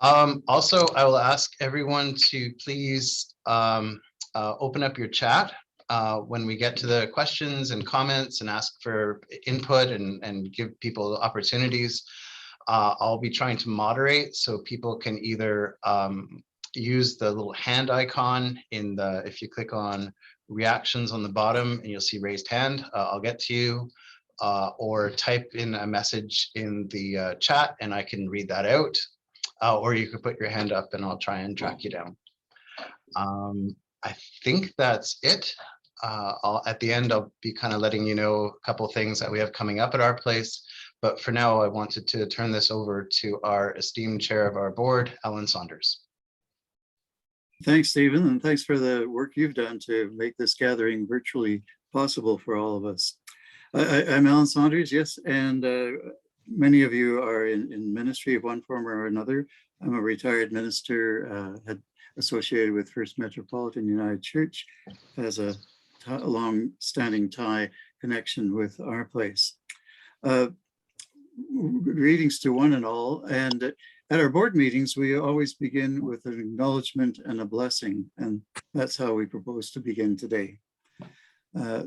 Also, I will ask everyone to please open up your chat when we get to the questions and comments and ask for input and give people opportunities. I'll be trying to moderate so people can either use the little hand icon in the, if you click on reactions on the bottom and you'll see raised hand, I'll get to you, or type in a message in the chat and I can read that out. Or you could put your hand up and I'll try and track you down. I think that's it. At the end, I'll be kind of letting you know a couple things that we have coming up at our place. But for now, I wanted to turn this over to our esteemed chair of our board, Alan Saunders. Thanks, Stephen, and thanks for the work you've done to make this gathering virtually possible for all of us. I'm Alan Saunders, yes, and many of you are in ministry of one form or another. I'm a retired minister, associated with First Metropolitan United Church, has a long-standing tie connection with our place. Greetings to one and all, and at our board meetings, we always begin with an acknowledgement and a blessing, and that's how we propose to begin today.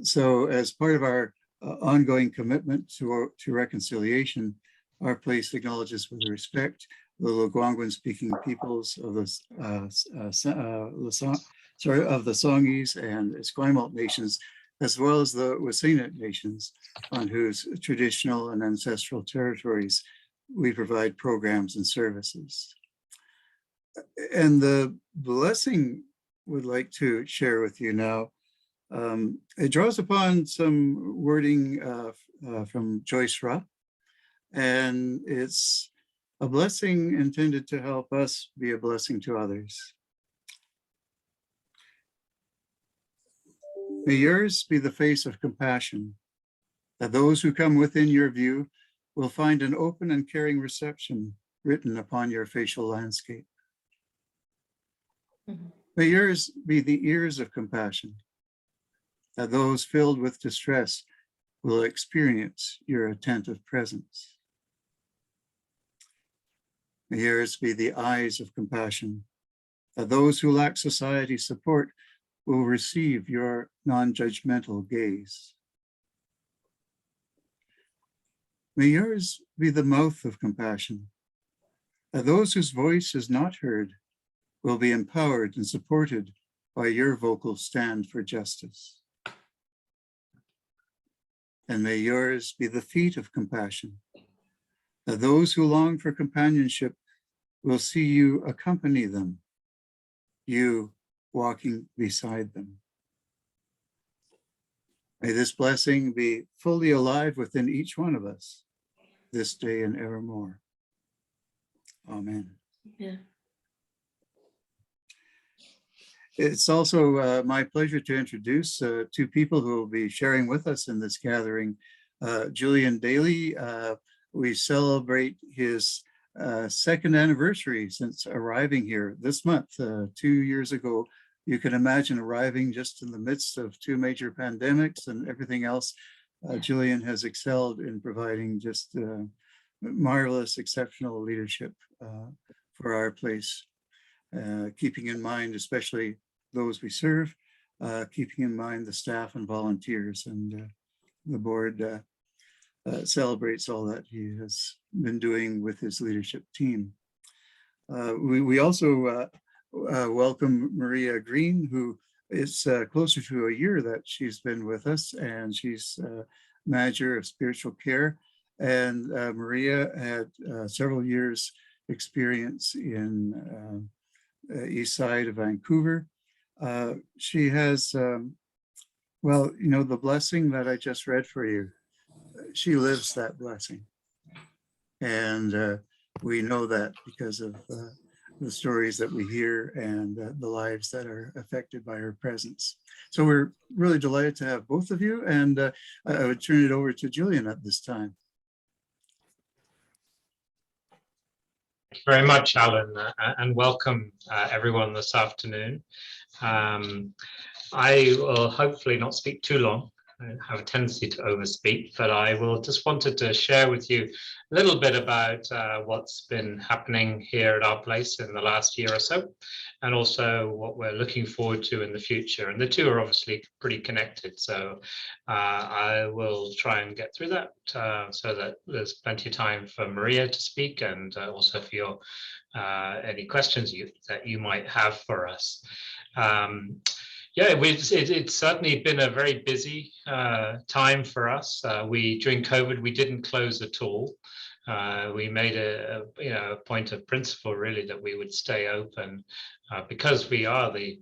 So as part of our ongoing commitment to reconciliation, our place acknowledges with respect the Algonquin-speaking peoples of the Songhees and Esquimalt nations, as well as the Wasina nations, on whose traditional and ancestral territories we provide programs and services. And the blessing we'd like to share with you now, it draws upon some wording from Joyce Rupp, and it's a blessing intended to help us be a blessing to others. May yours be the face of compassion, that those who come within your view will find an open and caring reception written upon your facial landscape. May yours be the ears of compassion, that those filled with distress will experience your attentive presence. May yours be the eyes of compassion, that those who lack society support will receive your non-judgmental gaze. May yours be the mouth of compassion, that those whose voice is not heard will be empowered and supported by your vocal stand for justice. And may yours be the feet of compassion, that those who long for companionship will see you accompany them, you walking beside them. May this blessing be fully alive within each one of us this day and evermore. Amen. Yeah. It's also my pleasure to introduce two people who will be sharing with us in this gathering. Julian Bailey, we celebrate his second anniversary since arriving here this month, 2 years ago. You can imagine arriving just in the midst of two major pandemics and everything else. Julian has excelled in providing just marvelous, exceptional leadership for our place, keeping in mind especially those we serve, keeping in mind the staff and volunteers, and the board celebrates all that he has been doing with his leadership team. We also welcome Maria Greene, who is closer to a year that she's been with us, and she's manager of spiritual care. And Maria had several years experience in east side of Vancouver. She has, well, you know, the blessing that I just read for you, she lives that blessing. And we know that because of the stories that we hear and the lives that are affected by her presence. So we're really delighted to have both of you, and I would turn it over to Julian at this time. Thank you very much, Alan, and welcome everyone this afternoon. I will hopefully not speak too long, have a tendency to overspeak, but I will just wanted to share with you a little bit about what's been happening here at our place in the last year or so, and also what we're looking forward to in the future. And the two are obviously pretty connected. So I will try and get through that so that there's plenty of time for Maria to speak, and also for your any questions that you might have for us. Yeah, it's certainly been a very busy time for us. During COVID, we didn't close at all. We made a point of principle really that we would stay open because we are the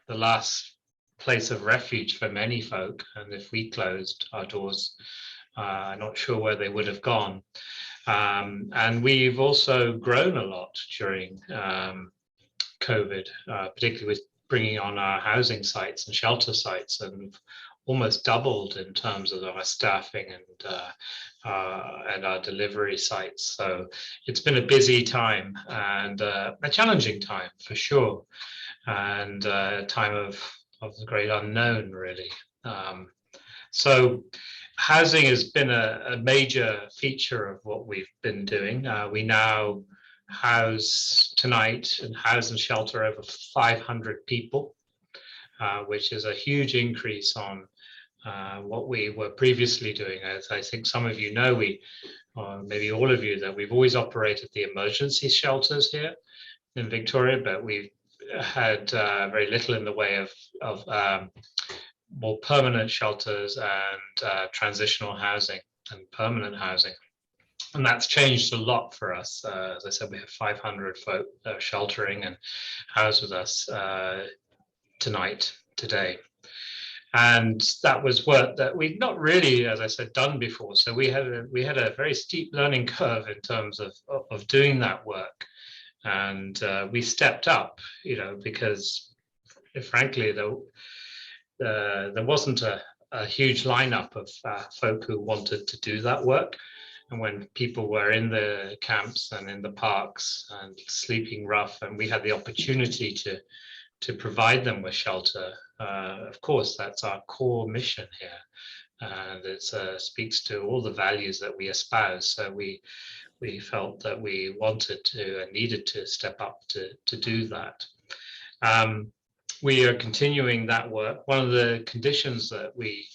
last place of refuge for many folk. And if we closed our doors, I'm not sure where they would have gone. And we've also grown a lot during COVID, particularly with bringing on our housing sites and shelter sites, and almost doubled in terms of our staffing and our delivery sites. So it's been a busy time and a challenging time for sure, and a time of the great unknown really. So housing has been a major feature of what we've been doing. We now house tonight and house and shelter over 500 people, which is a huge increase on what we were previously doing. As I think some of you know, or maybe all of you, that we've always operated the emergency shelters here in Victoria, but we've had very little in the way of more permanent shelters and transitional housing and permanent housing. And that's changed a lot for us. As I said, we have 500 folk sheltering and housed with us today. And that was work that we'd not really, as I said, done before. So we had a very steep learning curve in terms of doing that work. And we stepped up, because frankly, there wasn't a huge lineup of folk who wanted to do that work. And when people were in the camps and in the parks and sleeping rough, and we had the opportunity to provide them with shelter, of course, that's our core mission here. And it speaks to all the values that we espouse. So we felt that we wanted to and needed to step up to do that. We are continuing that work. One of the conditions that we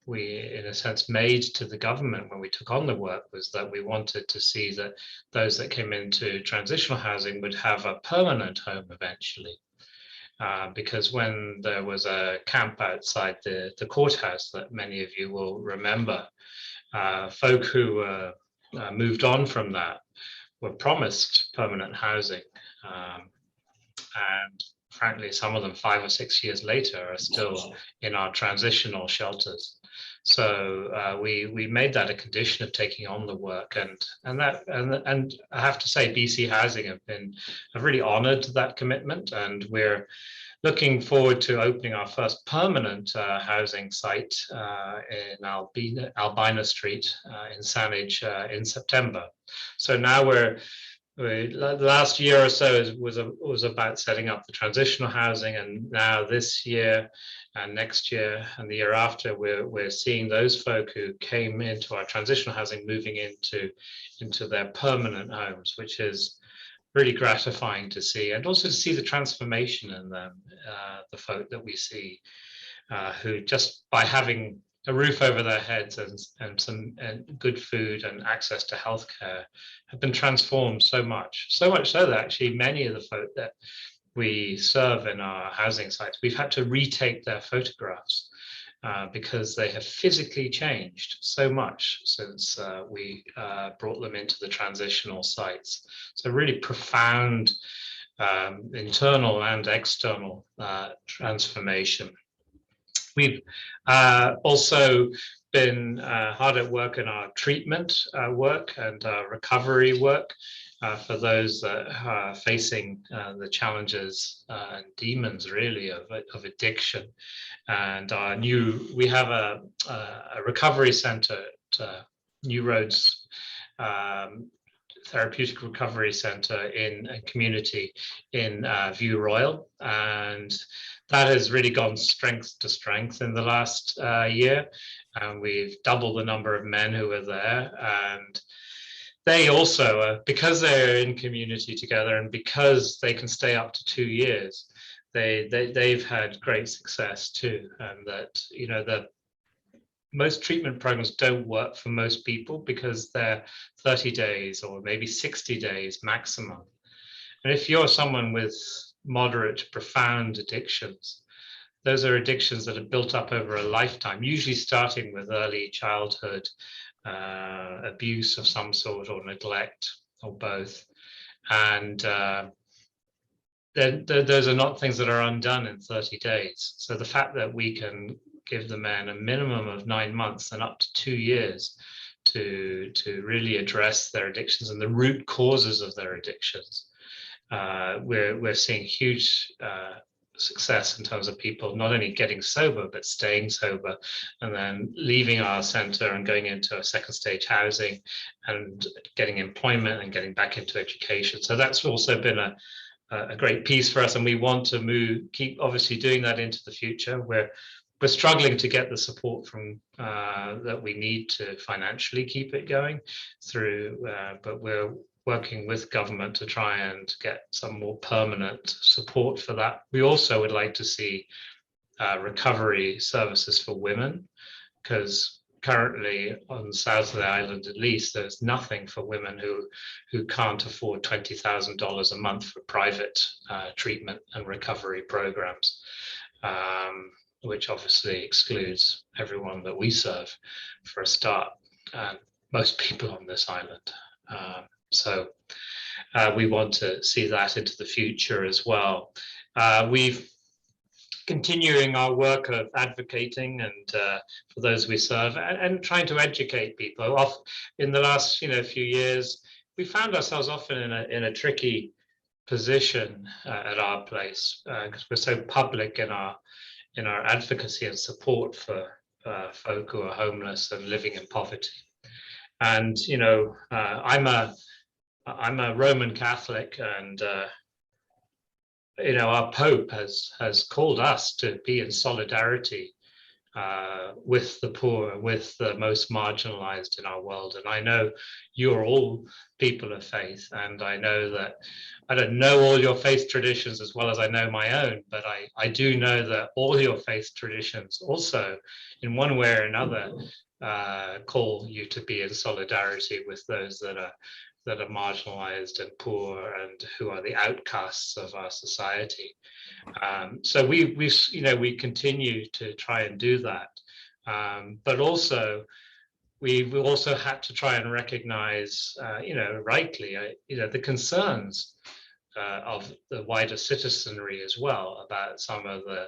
in a sense made to the government when we took on the work was that we wanted to see that those that came into transitional housing would have a permanent home eventually. Because when there was a camp outside the courthouse that many of you will remember, folk who moved on from that were promised permanent housing. And frankly, some of them 5 or 6 years later are still in our transitional shelters. So we made that a condition of taking on the work, and I have to say, BC Housing have really honoured that commitment, and we're looking forward to opening our first permanent housing site in Albina Street in Saanich in September. So now the last year or so was about setting up the transitional housing, and now this year and next year and the year after, we're seeing those folk who came into our transitional housing moving into their permanent homes, which is really gratifying to see, and also to see the transformation in them, the folk that we see who just by having a roof over their heads and some good food and access to healthcare have been transformed so much so that actually many of the folk that we serve in our housing sites, we've had to retake their photographs because they have physically changed so much since we brought them into the transitional sites. So really profound internal and external transformation. We've also been hard at work in our treatment work and recovery work for those that are facing the challenges and demons really of addiction. And we have a recovery centre at New Roads therapeutic recovery center in a community in View Royal, and that has really gone strength to strength in the last year, and we've doubled the number of men who are there. And they also, because they're in community together and because they can stay up to 2 years, they've had great success too. And that, you know, the most treatment programs don't work for most people because they're 30 days or maybe 60 days maximum. And if you're someone with moderate to profound addictions, those are addictions that are built up over a lifetime, usually starting with early childhood abuse of some sort, or neglect, or both. And those are not things that are undone in 30 days. So the fact that we can give the men a minimum of 9 months and up to 2 years to really address their addictions and the root causes of their addictions, we're seeing huge success in terms of people not only getting sober but staying sober, and then leaving our center and going into a second stage housing and getting employment and getting back into education. So that's also been a great piece for us, and we want to keep obviously doing that into the future. We're struggling to get the support from that we need to financially keep it going through, but we're working with government to try and get some more permanent support for that. We also would like to see recovery services for women, because currently on the south of the island, at least, there's nothing for women who can't afford $20,000 a month for private treatment and recovery programs, which obviously excludes everyone that we serve for a start, and most people on this island. So we want to see that into the future as well. We've continuing our work of advocating and for those we serve, and trying to educate people. In the last few years, we found ourselves often in a tricky position at our place, because we're so public in our advocacy and support for folk who are homeless and living in poverty. And I'm a Roman Catholic, and our Pope has called us to be in solidarity with the poor, with the most marginalized in our world. And I know you're all people of faith, and I know that I don't know all your faith traditions as well as I know my own, but I do know that all your faith traditions also, in one way or another, call you to be in solidarity with those that are marginalized and poor and who are the outcasts of our society. So we continue to try and do that, but also we've also had to try and recognize, rightly, the concerns of the wider citizenry as well about some of the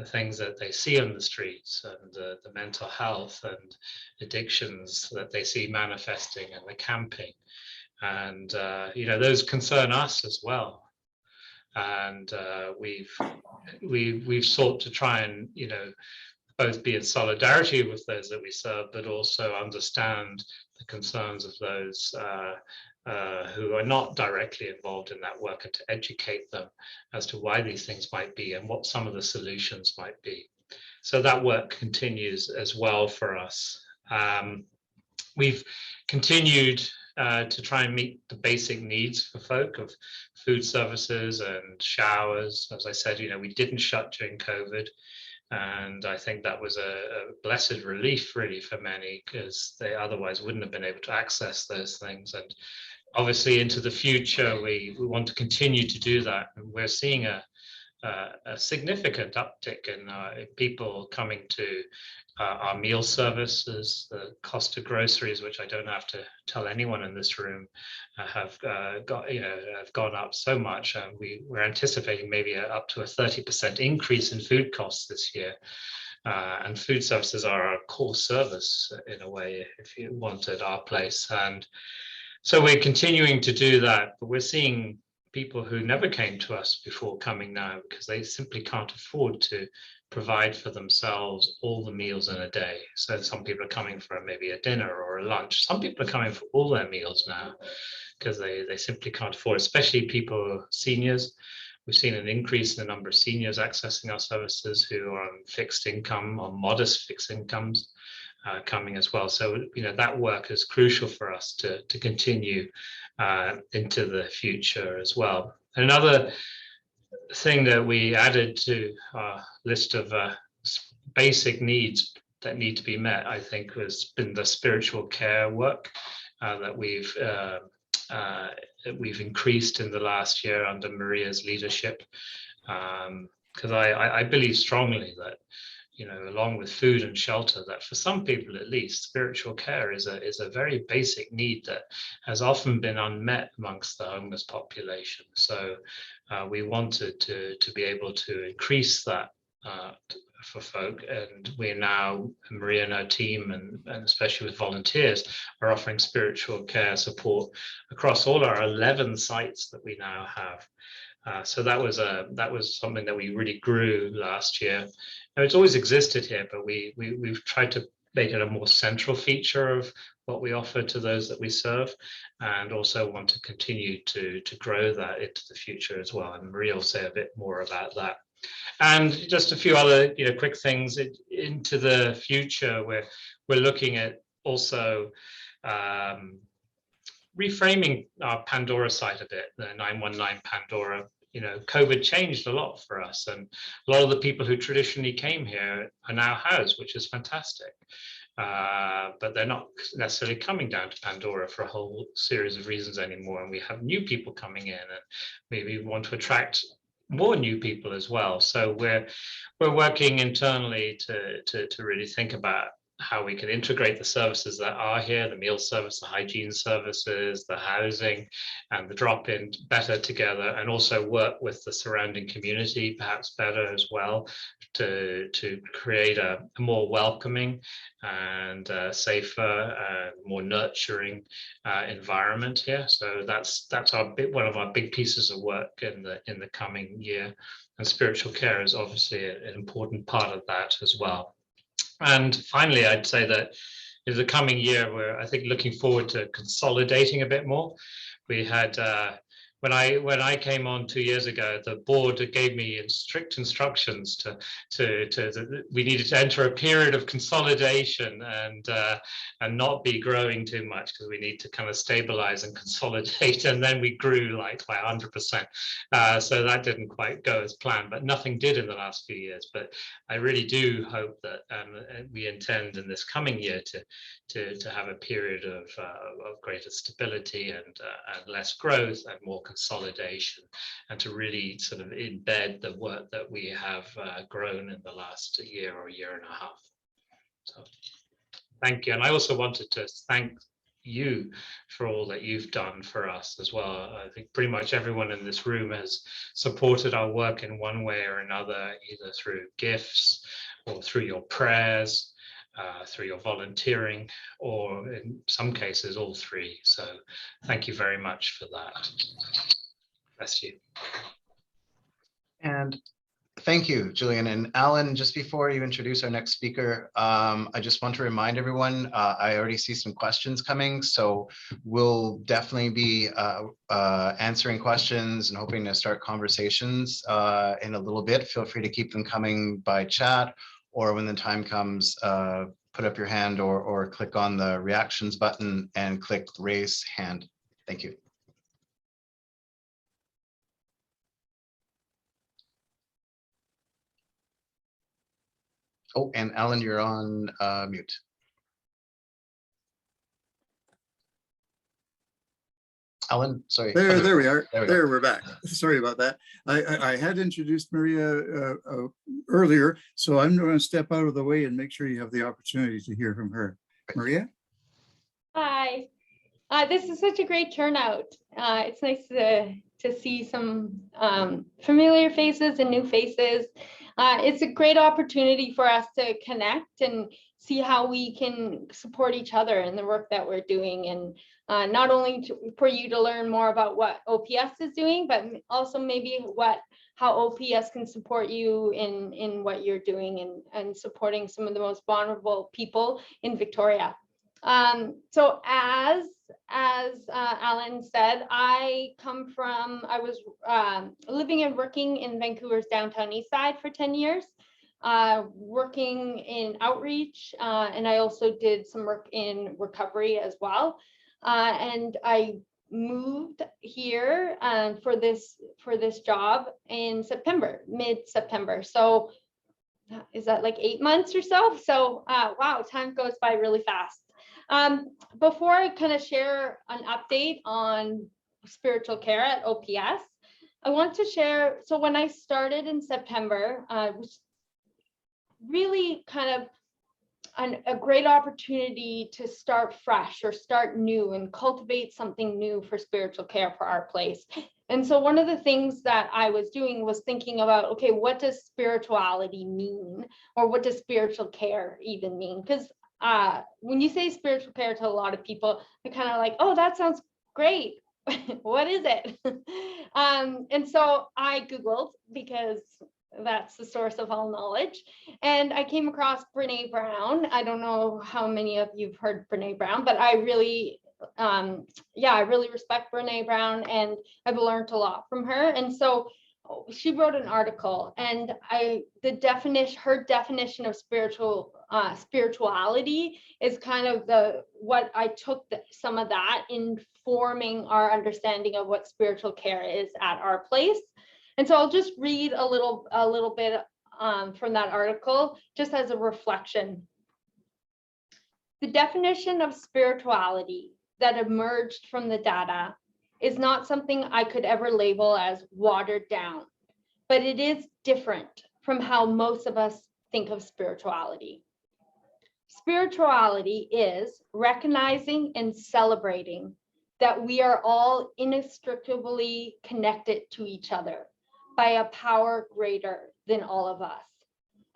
things that they see on the streets, and the mental health and addictions that they see manifesting, and the camping. And those concern us as well, and we've sought to try and both be in solidarity with those that we serve, but also understand the concerns of those who are not directly involved in that work, and to educate them as to why these things might be and what some of the solutions might be. So that work continues as well for us. We've continued to try and meet the basic needs for folk of food services and showers. As I said, we didn't shut during COVID, and I think that was a blessed relief really for many, because they otherwise wouldn't have been able to access those things. And obviously into the future, we want to continue to do that. And we're seeing a significant uptick in people coming to our meal services. The cost of groceries, which I don't have to tell anyone in this room, have gone up so much. We're anticipating maybe up to a 30% increase in food costs this year. And food services are our core service in a way, if you wanted our place. And so we're continuing to do that, but we're seeing people who never came to us before coming now, because they simply can't afford to provide for themselves all the meals in a day. So some people are coming for maybe a dinner or a lunch. Some people are coming for all their meals now because they simply can't afford, especially people, seniors. We've seen an increase in the number of seniors accessing our services who are on fixed income or modest fixed incomes coming as well. So, that work is crucial for us to continue into the future as well. Another thing that we added to our list of basic needs that need to be met, I think, has been the spiritual care work that we've increased in the last year under Maria's leadership, because I believe strongly that, along with food and shelter, that for some people at least, spiritual care is a very basic need that has often been unmet amongst the homeless population. So we wanted to be able to increase that for folk, and we're now, Maria and her team, and especially with volunteers, are offering spiritual care support across all our 11 sites that we now have. So that was something that we really grew last year. Now, it's always existed here, but we've tried to make it a more central feature of what we offer to those that we serve, and also want to continue to grow that into the future as well. And Maria will say a bit more about that. And just a few other quick things into the future. We're looking at also reframing our Pandora site a bit, the 919 Pandora. COVID changed a lot for us, and a lot of the people who traditionally came here are now housed, which is fantastic. But they're not necessarily coming down to Pandora for a whole series of reasons anymore. And we have new people coming in, and maybe we want to attract more new people as well. So we're working internally to really think about how we can integrate the services that are here, the meal service, the hygiene services, the housing, and the drop-in better together, and also work with the surrounding community perhaps better as well to create a more welcoming and safer and more nurturing environment here. So that's one of our big pieces of work in the coming year, and spiritual care is obviously an important part of that as well. And finally, I'd say that in the coming year, we're, I think, looking forward to consolidating a bit more. We had, when I came on 2 years ago, the board gave me strict instructions we needed to enter a period of consolidation and not be growing too much, because we need to kind of stabilize and consolidate. And then we grew like by 100%. So that didn't quite go as planned, but nothing did in the last few years. But I really do hope that we intend in this coming year to have a period of greater stability and less growth and more consolidation, and to really sort of embed the work that we have grown in the last year or year and a half. So thank you. And I also wanted to thank you for all that you've done for us as well. I think pretty much everyone in this room has supported our work in one way or another, either through gifts or through your prayers, through your volunteering, or in some cases all three. So thank you very much for that. Bless you. And thank you, Julian. And Alan, just before you introduce our next speaker, I just want to remind everyone, I already see some questions coming, so we'll definitely be answering questions and hoping to start conversations in a little bit. Feel free to keep them coming by chat, or when the time comes, put up your hand or click on the reactions button and click raise hand. Thank you. Oh, and Alan, you're on mute. Alan, sorry. There we are. There we're back. Sorry about that. I had introduced Maria earlier, so I'm going to step out of the way and make sure you have the opportunity to hear from her. Maria? Hi. This is such a great turnout. It's nice to see some familiar faces and new faces. It's a great opportunity for us to connect and see how we can support each other in the work that we're doing, and not only for you to learn more about what OPS is doing, but also maybe how OPS can support you in what you're doing and supporting some of the most vulnerable people in Victoria. So as Alan said, I was living and working in Vancouver's downtown east side for 10 years, working in outreach, and I also did some work in recovery as well. And I moved here for this job in September, mid-September. So is that like 8 months or so? So wow, time goes by really fast. Before I kind of share an update on spiritual care at OPS, I want to share, so when I started in September, it was really kind of a great opportunity to start fresh or start new and cultivate something new for spiritual care for our place. And so one of the things that I was doing was thinking about, okay, what does spirituality mean? Or what does spiritual care even mean? Because when you say spiritual care to a lot of people, they're kind of like, oh, that sounds great. What is it? And so I Googled, because that's the source of all knowledge. And I came across Brene Brown. I don't know how many of you've heard Brene Brown, but I really, I really respect Brene Brown, and I've learned a lot from her. And so she wrote an article, and her definition of spirituality is kind of what I took some of that in forming our understanding of what spiritual care is at our place. And so I'll just read a little bit from that article, just as a reflection. The definition of spirituality that emerged from the data is not something I could ever label as watered down, but it is different from how most of us think of spirituality. Spirituality is recognizing and celebrating that we are all inextricably connected to each other by a power greater than all of us,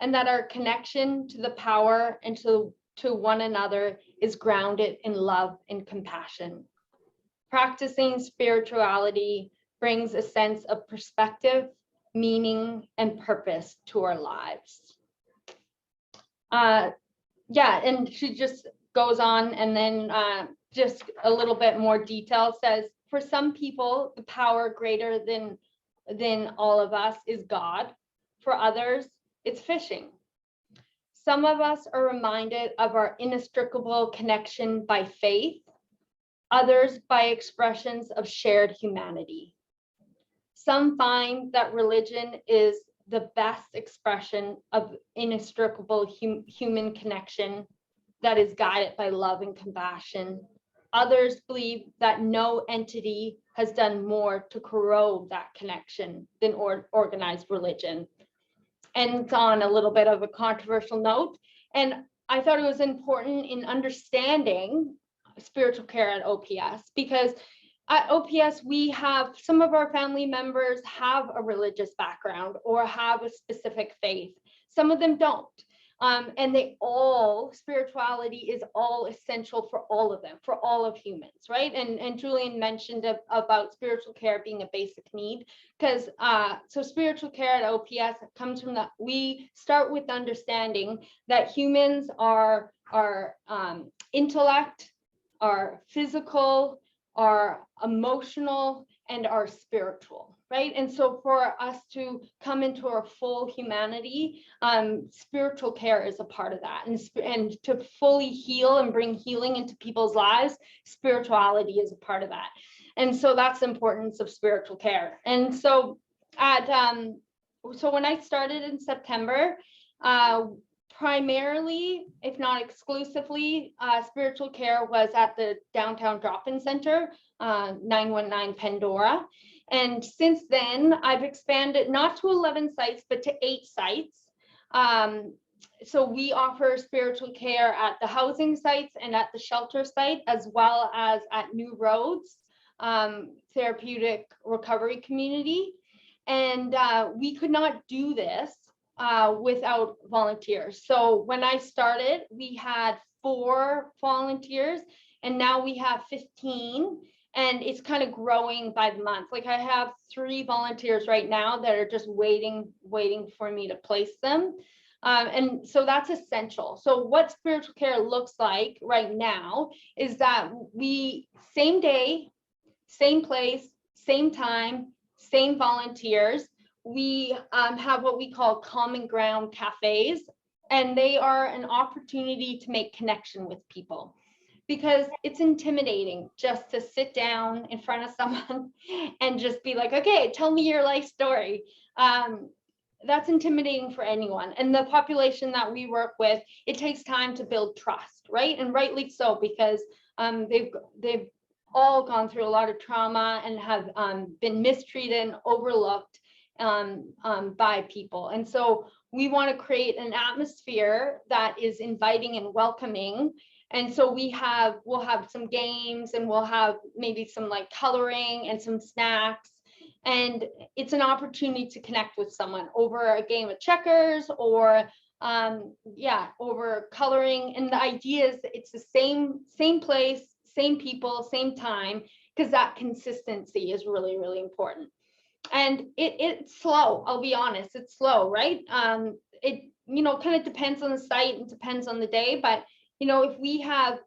and that our connection to the power and to one another is grounded in love and compassion. Practicing spirituality brings a sense of perspective, meaning, and purpose to our lives. And she just goes on, and then just a little bit more detail says, for some people, the power greater than all of us is God. For others, it's fishing. Some of us are reminded of our inextricable connection by faith, others by expressions of shared humanity. Some find that religion is the best expression of inextricable human connection that is guided by love and compassion. Others believe that no entity has done more to corrode that connection than organized religion. And it's on a little bit of a controversial note. And I thought it was important in understanding spiritual care at OPS, because at OPS, we have some of our family members have a religious background or have a specific faith. Some of them don't. And spirituality is all essential for all of them, for all of humans, right? And Julian mentioned about spiritual care being a basic need, because so spiritual care at OPS comes from that. We start with understanding that humans are intellect, are physical, are emotional, and are spiritual, right? And so for us to come into our full humanity, spiritual care is a part of that. And to fully heal and bring healing into people's lives, spirituality is a part of that. And so that's the importance of spiritual care. And so so when I started in September, primarily, if not exclusively, spiritual care was at the downtown drop-in center, 919 Pandora. And since then, I've expanded not to 11 sites, but to 8 sites. So we offer spiritual care at the housing sites and at the shelter site, as well as at New Roads Therapeutic Recovery Community. And we could not do this without volunteers. So when I started, we had 4 volunteers, and now we have 15. and it's kind of growing by the month. Like I have 3 volunteers right now that are just waiting for me to place them. And so that's essential. So what spiritual care looks like right now is that we, same day, same place, same time, same volunteers. We have what we call common ground cafes, and they are an opportunity to make connection with people, because it's intimidating just to sit down in front of someone and just be like, okay, tell me your life story. That's intimidating for anyone. And the population that we work with, it takes time to build trust, right? And rightly so, because they've all gone through a lot of trauma and have been mistreated and overlooked by people. And so we want to create an atmosphere that is inviting and welcoming. And so we'll have some games, and we'll have maybe some like coloring and some snacks. And it's an opportunity to connect with someone over a game of checkers, or over coloring. And the idea is it's the same place, same people, same time, because that consistency is really, really important. And it's slow, I'll be honest, it's slow, right? It kind of depends on the site and depends on the day, but if we have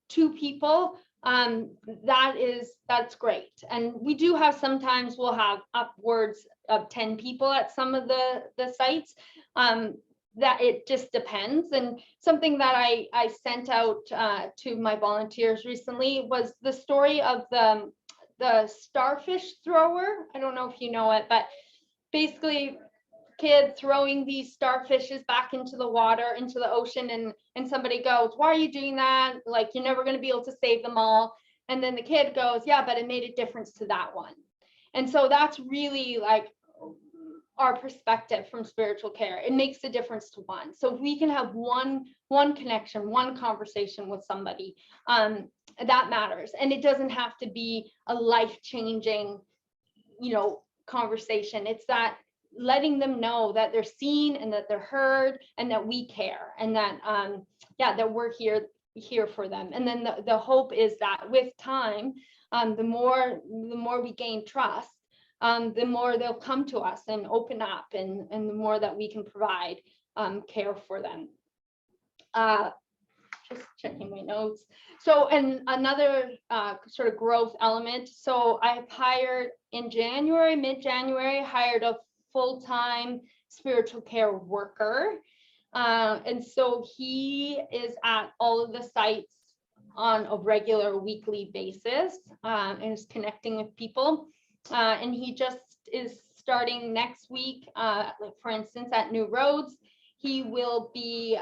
2 people, that's great. And we do have, sometimes we'll have upwards of 10 people at some of the sites. That it just depends. And something that I sent out to my volunteers recently was the story of the starfish thrower. I don't know if you know it, but basically kid throwing these starfishes back into the water, into the ocean, and somebody goes, why are you doing that? Like, you're never going to be able to save them all. And then the kid goes, yeah, but it made a difference to that one. And so that's really like our perspective from spiritual care. It makes a difference to one. So if we can have one connection, one conversation with somebody, that matters. And it doesn't have to be a life-changing, conversation. It's that letting them know that they're seen and that they're heard and that we care, and that that we're here for them. And then the hope is that with time, the more we gain trust, the more they'll come to us and open up, and the more that we can provide care for them. Just checking my notes. So, and another sort of growth element. So I've hired in January, mid-January, hired a full-time spiritual care worker. And so he is at all of the sites on a regular weekly basis, and is connecting with people. And he just is starting next week, like for instance, at New Roads. He will be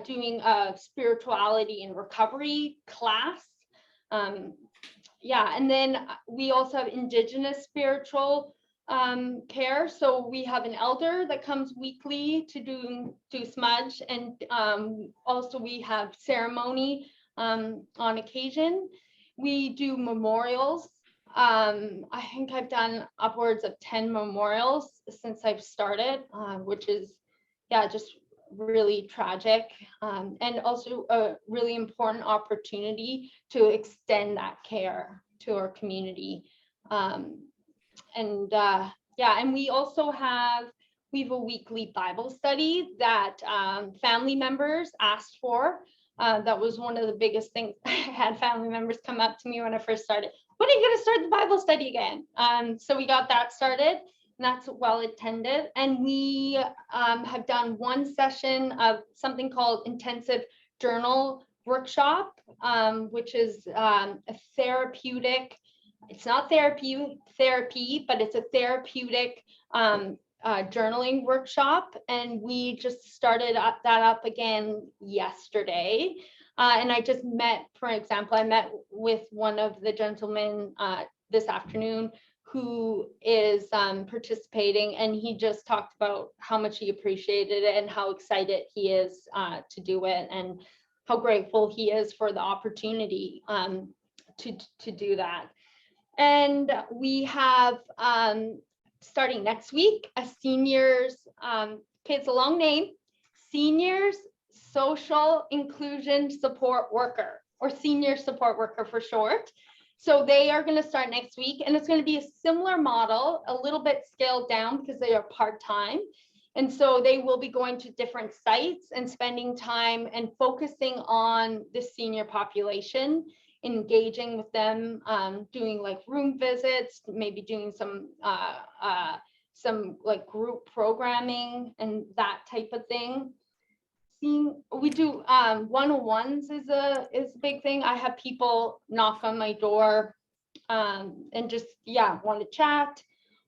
doing a spirituality and recovery class. And then we also have Indigenous spiritual care. So we have an elder that comes weekly to do smudge, and also we have ceremony on occasion. We do memorials. I think I've done upwards of 10 memorials since I've started, which is just really tragic, and also a really important opportunity to extend that care to our community. And we also have a weekly Bible study that family members asked for. That was one of the biggest things. I had family members come up to me when I first started. When are you going to start the Bible study again? So we got that started, and that's well attended. And we have done one session of something called intensive journal workshop, which is a therapeutic. It's not therapy, but it's a therapeutic journaling workshop. And we just started that up again yesterday. And I just met, for example, I met with one of the gentlemen this afternoon who is participating, and he just talked about how much he appreciated it and how excited he is to do it, and how grateful he is for the opportunity to do that. And we have, starting next week, a seniors, it's a long name, seniors social inclusion support worker, or senior support worker for short. So they are going to start next week, and it's going to be a similar model, a little bit scaled down because they are part-time. And so they will be going to different sites and spending time and focusing on the senior population, engaging with them, doing like room visits, maybe doing some like group programming and that type of thing. We do one-on-ones is a big thing. I have people knock on my door and just want to chat,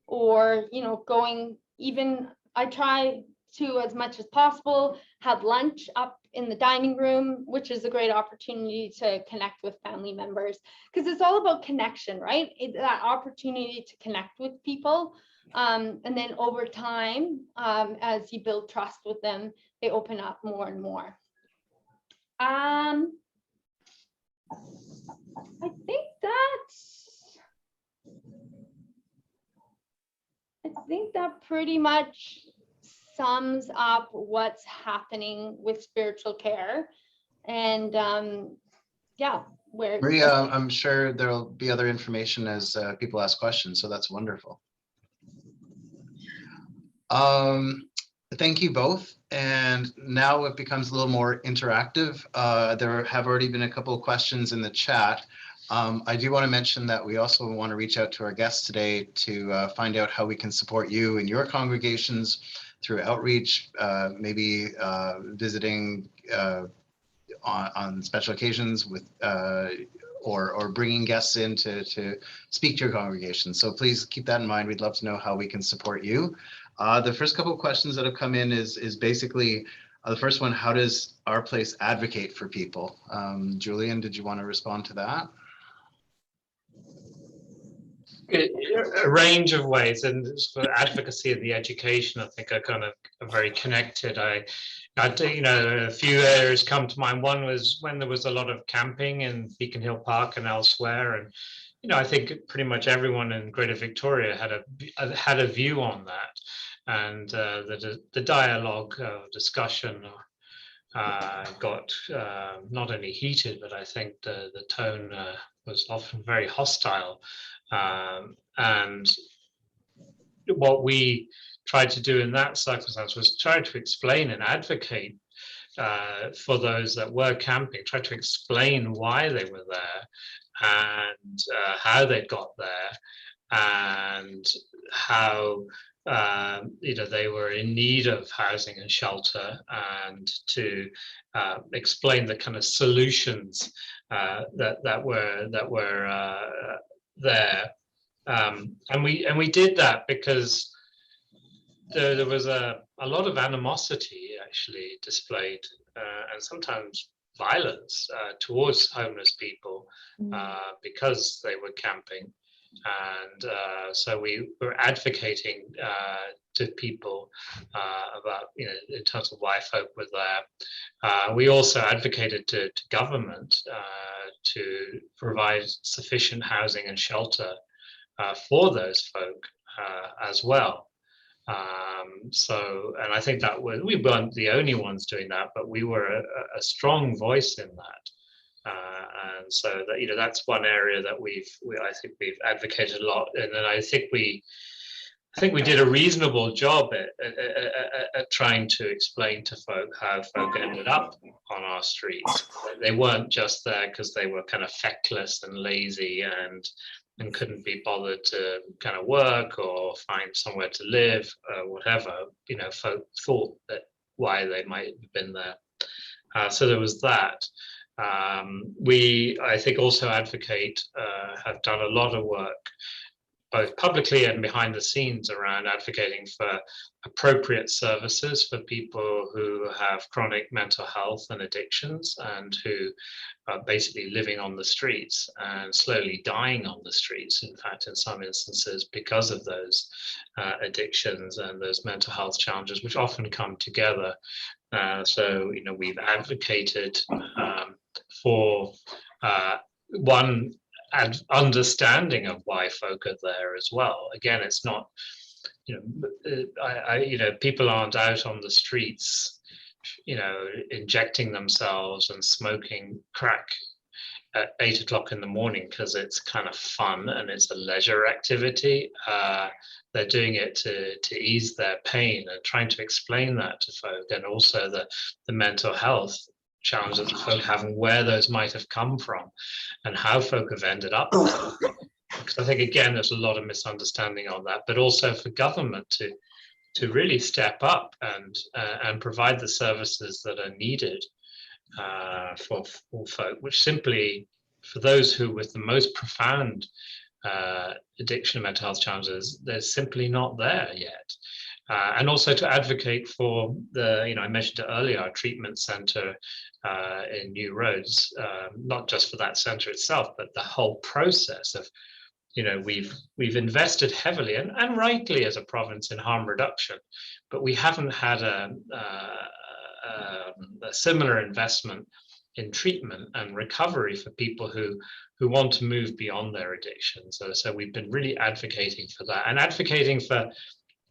or going, even I try to, as much as possible, have lunch up in the dining room, which is a great opportunity to connect with family members, because it's all about connection, right? That opportunity to connect with people. And then over time, as you build trust with them, they open up more and more. I think that pretty much sums up what's happening with spiritual care. And Maria, I'm sure there'll be other information as people ask questions, so that's wonderful. Thank you both. And now it becomes a little more interactive. There have already been a couple of questions in the chat. I do want to mention that we also want to reach out to our guests today to find out how we can support you in your congregations through outreach, maybe visiting on special occasions with or bringing guests in to speak to your congregation. So please keep that in mind. We'd love to know how we can support you. The first couple of questions that have come in is basically the first one: how does our place advocate for people? Julian, did you want to respond to that? A range of ways, and for advocacy and the education, I think are kind of very connected. I a few areas come to mind. One was when there was a lot of camping in Beacon Hill Park and elsewhere, and I think pretty much everyone in Greater Victoria had a view on that, and the dialogue discussion got not only heated, but I think the tone was often very hostile. And what we tried to do in that circumstance was try to explain and advocate for those that were camping, try to explain why they were there and how they got there, and how they were in need of housing and shelter, and to explain the kind of solutions that were there, and we did that because there was a lot of animosity actually displayed, and sometimes violence towards homeless people because they were camping. And so we were advocating to people about, in terms of why folk were there. We also advocated to government to provide sufficient housing and shelter for those folk as well. And I think that we weren't the only ones doing that, but we were a strong voice in that. And so that that's one area that I think we've advocated a lot, and then I think we did a reasonable job at trying to explain to folk how folk ended up on our streets. They weren't just there because they were kind of feckless and lazy and couldn't be bothered to kind of work or find somewhere to live, whatever. Folk thought that why they might have been there. So there was that. We, I think, also advocate, have done a lot of work, both publicly and behind the scenes, around advocating for appropriate services for people who have chronic mental health and addictions, and who are basically living on the streets and slowly dying on the streets, in fact, in some instances, because of those addictions and those mental health challenges, which often come together. So, we've advocated for one understanding of why folk are there as well. Again, it's not, people aren't out on the streets, injecting themselves and smoking crack, at 8 o'clock in the morning because it's kind of fun and it's a leisure activity. They're doing it to ease their pain, and trying to explain that to folk, and also the mental health challenges that folk have and where those might have come from and how folk have ended up there. Because I think, again, there's a lot of misunderstanding on that, but also for government to really step up and provide the services that are needed for folk, which simply, for those who with the most profound addiction and mental health challenges, they're simply not there yet. And also to advocate for I mentioned it earlier, our treatment centre in New Roads, not just for that centre itself, but the whole process of, we've invested heavily and rightly as a province in harm reduction, but we haven't had a similar investment in treatment and recovery for people who want to move beyond their addiction. So we've been really advocating for that, and advocating for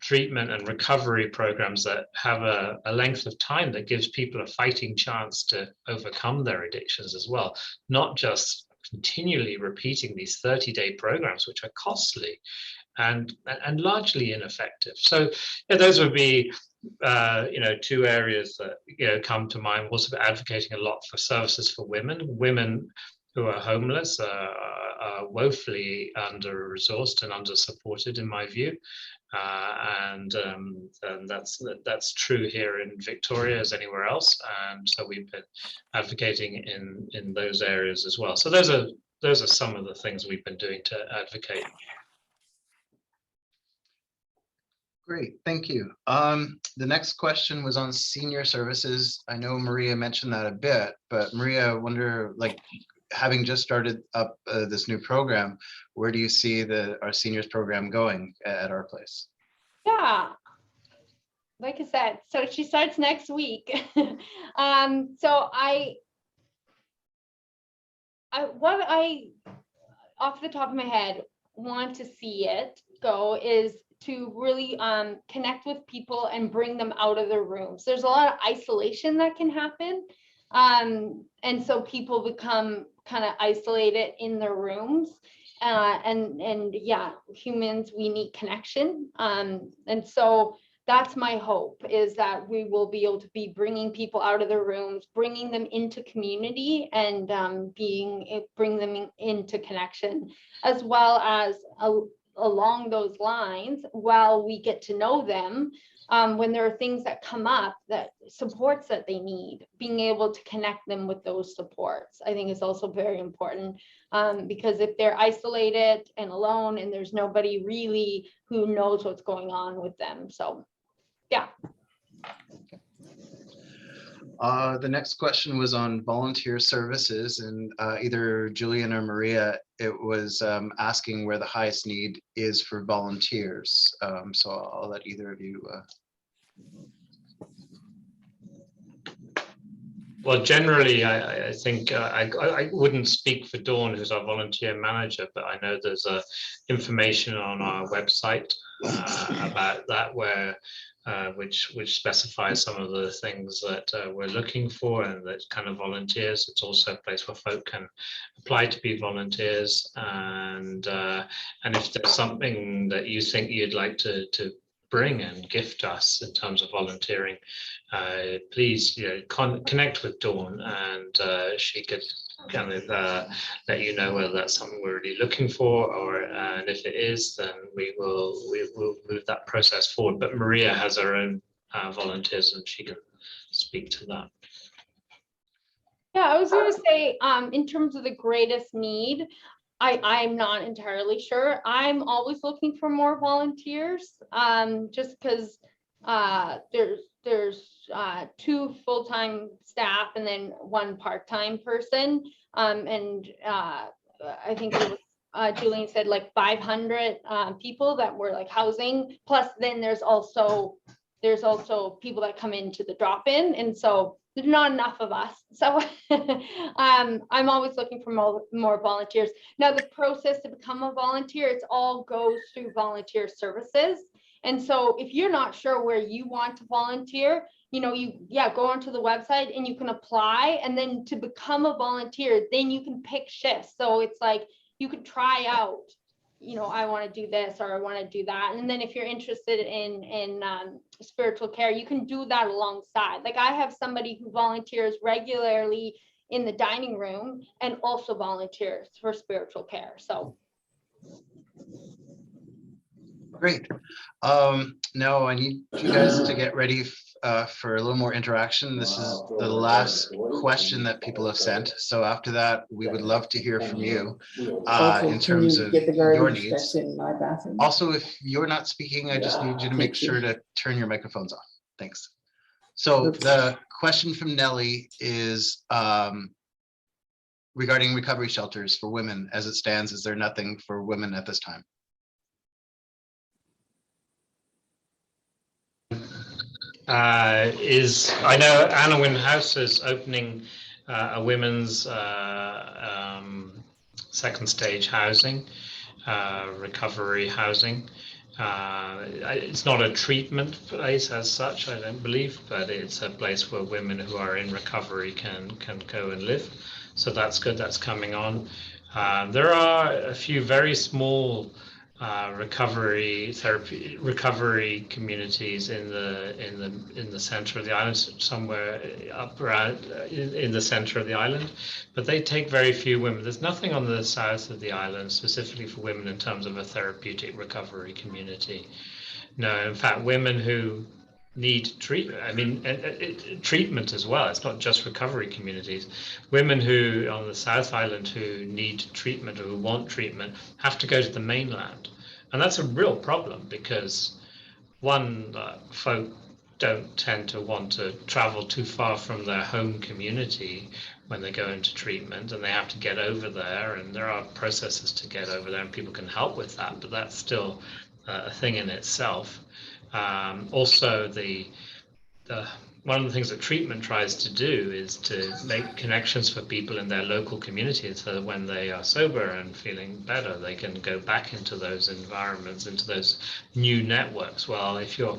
treatment and recovery programs that have a length of time that gives people a fighting chance to overcome their addictions as well, not just continually repeating these 30-day programs, which are costly and largely ineffective. So those would be two areas that come to mind. We're also advocating a lot for services for women who are homeless, are woefully under-resourced and under-supported, in my view. And that's true here in Victoria as anywhere else. And so we've been advocating in those areas as well. So those are some of the things we've been doing to advocate. Great, thank you. The next question was on senior services. I know Maria mentioned that a bit, but Maria, I wonder, having just started up this new program, where do you see our seniors program going at our place? Yeah, like I said, so she starts next week. So what I, off the top of my head, want to see it go is to really connect with people and bring them out of their rooms. There's a lot of isolation that can happen. And so people become kind of isolated in their rooms. And yeah, humans, we need connection. And so that's my hope, is that we will be able to be bringing people out of their rooms, bringing them into community, and bring them into connection, as well as along those lines, while we get to know them, when there are things that come up, that supports that they need, being able to connect them with those supports, I think is also very important, because if they're isolated and alone and there's nobody really who knows what's going on with them. So yeah. The next question was on volunteer services, and either Julian or Maria, it was asking where the highest need is for volunteers. So I'll let either of you. Well, generally, I think I wouldn't speak for Dawn, who's our volunteer manager, but I know there's information on our website about that, which specifies some of the things that we're looking for, and that kind of volunteers. It's also a place where folk can apply to be volunteers, and if there's something that you think you'd like to bring and gift us in terms of volunteering, please connect with Dawn, and she could kind of let you know whether that's something we're really looking for, or and if it is, then we will move that process forward. But Maria has her own volunteers, and she can speak to that. Yeah, I was going to say, in terms of the greatest need, I'm not entirely sure. I'm always looking for more volunteers, just because there's 2 full-time staff and then 1 part-time person, and I think it was, Julian said, like 500 people that were like housing, plus then there's also people that come into the drop-in, and so there's not enough of us. So I'm always looking for more volunteers. Now, the process to become a volunteer, it all goes through volunteer services. And so if you're not sure where you want to volunteer, you know, go onto the website and you can apply, and then to become a volunteer, then you can pick shifts. So it's like you could try out, you know, I want to do this or I want to do that. And then if you're interested in spiritual care, you can do that alongside. Like I have somebody who volunteers regularly in the dining room and also volunteers for spiritual care. So Great. Now I need you guys to get ready for a little more interaction. This is the last question that people have sent. So after that, we would love to hear from you in terms of your needs. Also, if you're not speaking, I just need you to make sure to turn your microphones off. Thanks. So the question from Nellie is regarding recovery shelters for women. As it stands, is there nothing for women at this time? I know Anna Wynne House is opening a women's second stage housing, recovery housing. It's not a treatment place as such, I don't believe, but it's a place where women who are in recovery can go and live. So that's good. That's coming on. There are a few very small recovery communities in the center of the island, somewhere up around in the center of the island, but they take very few women. There's nothing on the south of the island specifically for women in terms of a therapeutic recovery community. No, in fact, women who need treatment, I mean, treatment as well. It's not just recovery communities. Women who on the South Island who need treatment or who want treatment have to go to the mainland. And that's a real problem because one, folk don't tend to want to travel too far from their home community when they go into treatment, and they have to get over there, and there are processes to get over there and people can help with that, but that's still a thing in itself. Also, one of the things that treatment tries to do is to make connections for people in their local community, so that when they are sober and feeling better, they can go back into those environments, into those new networks. Well, if you're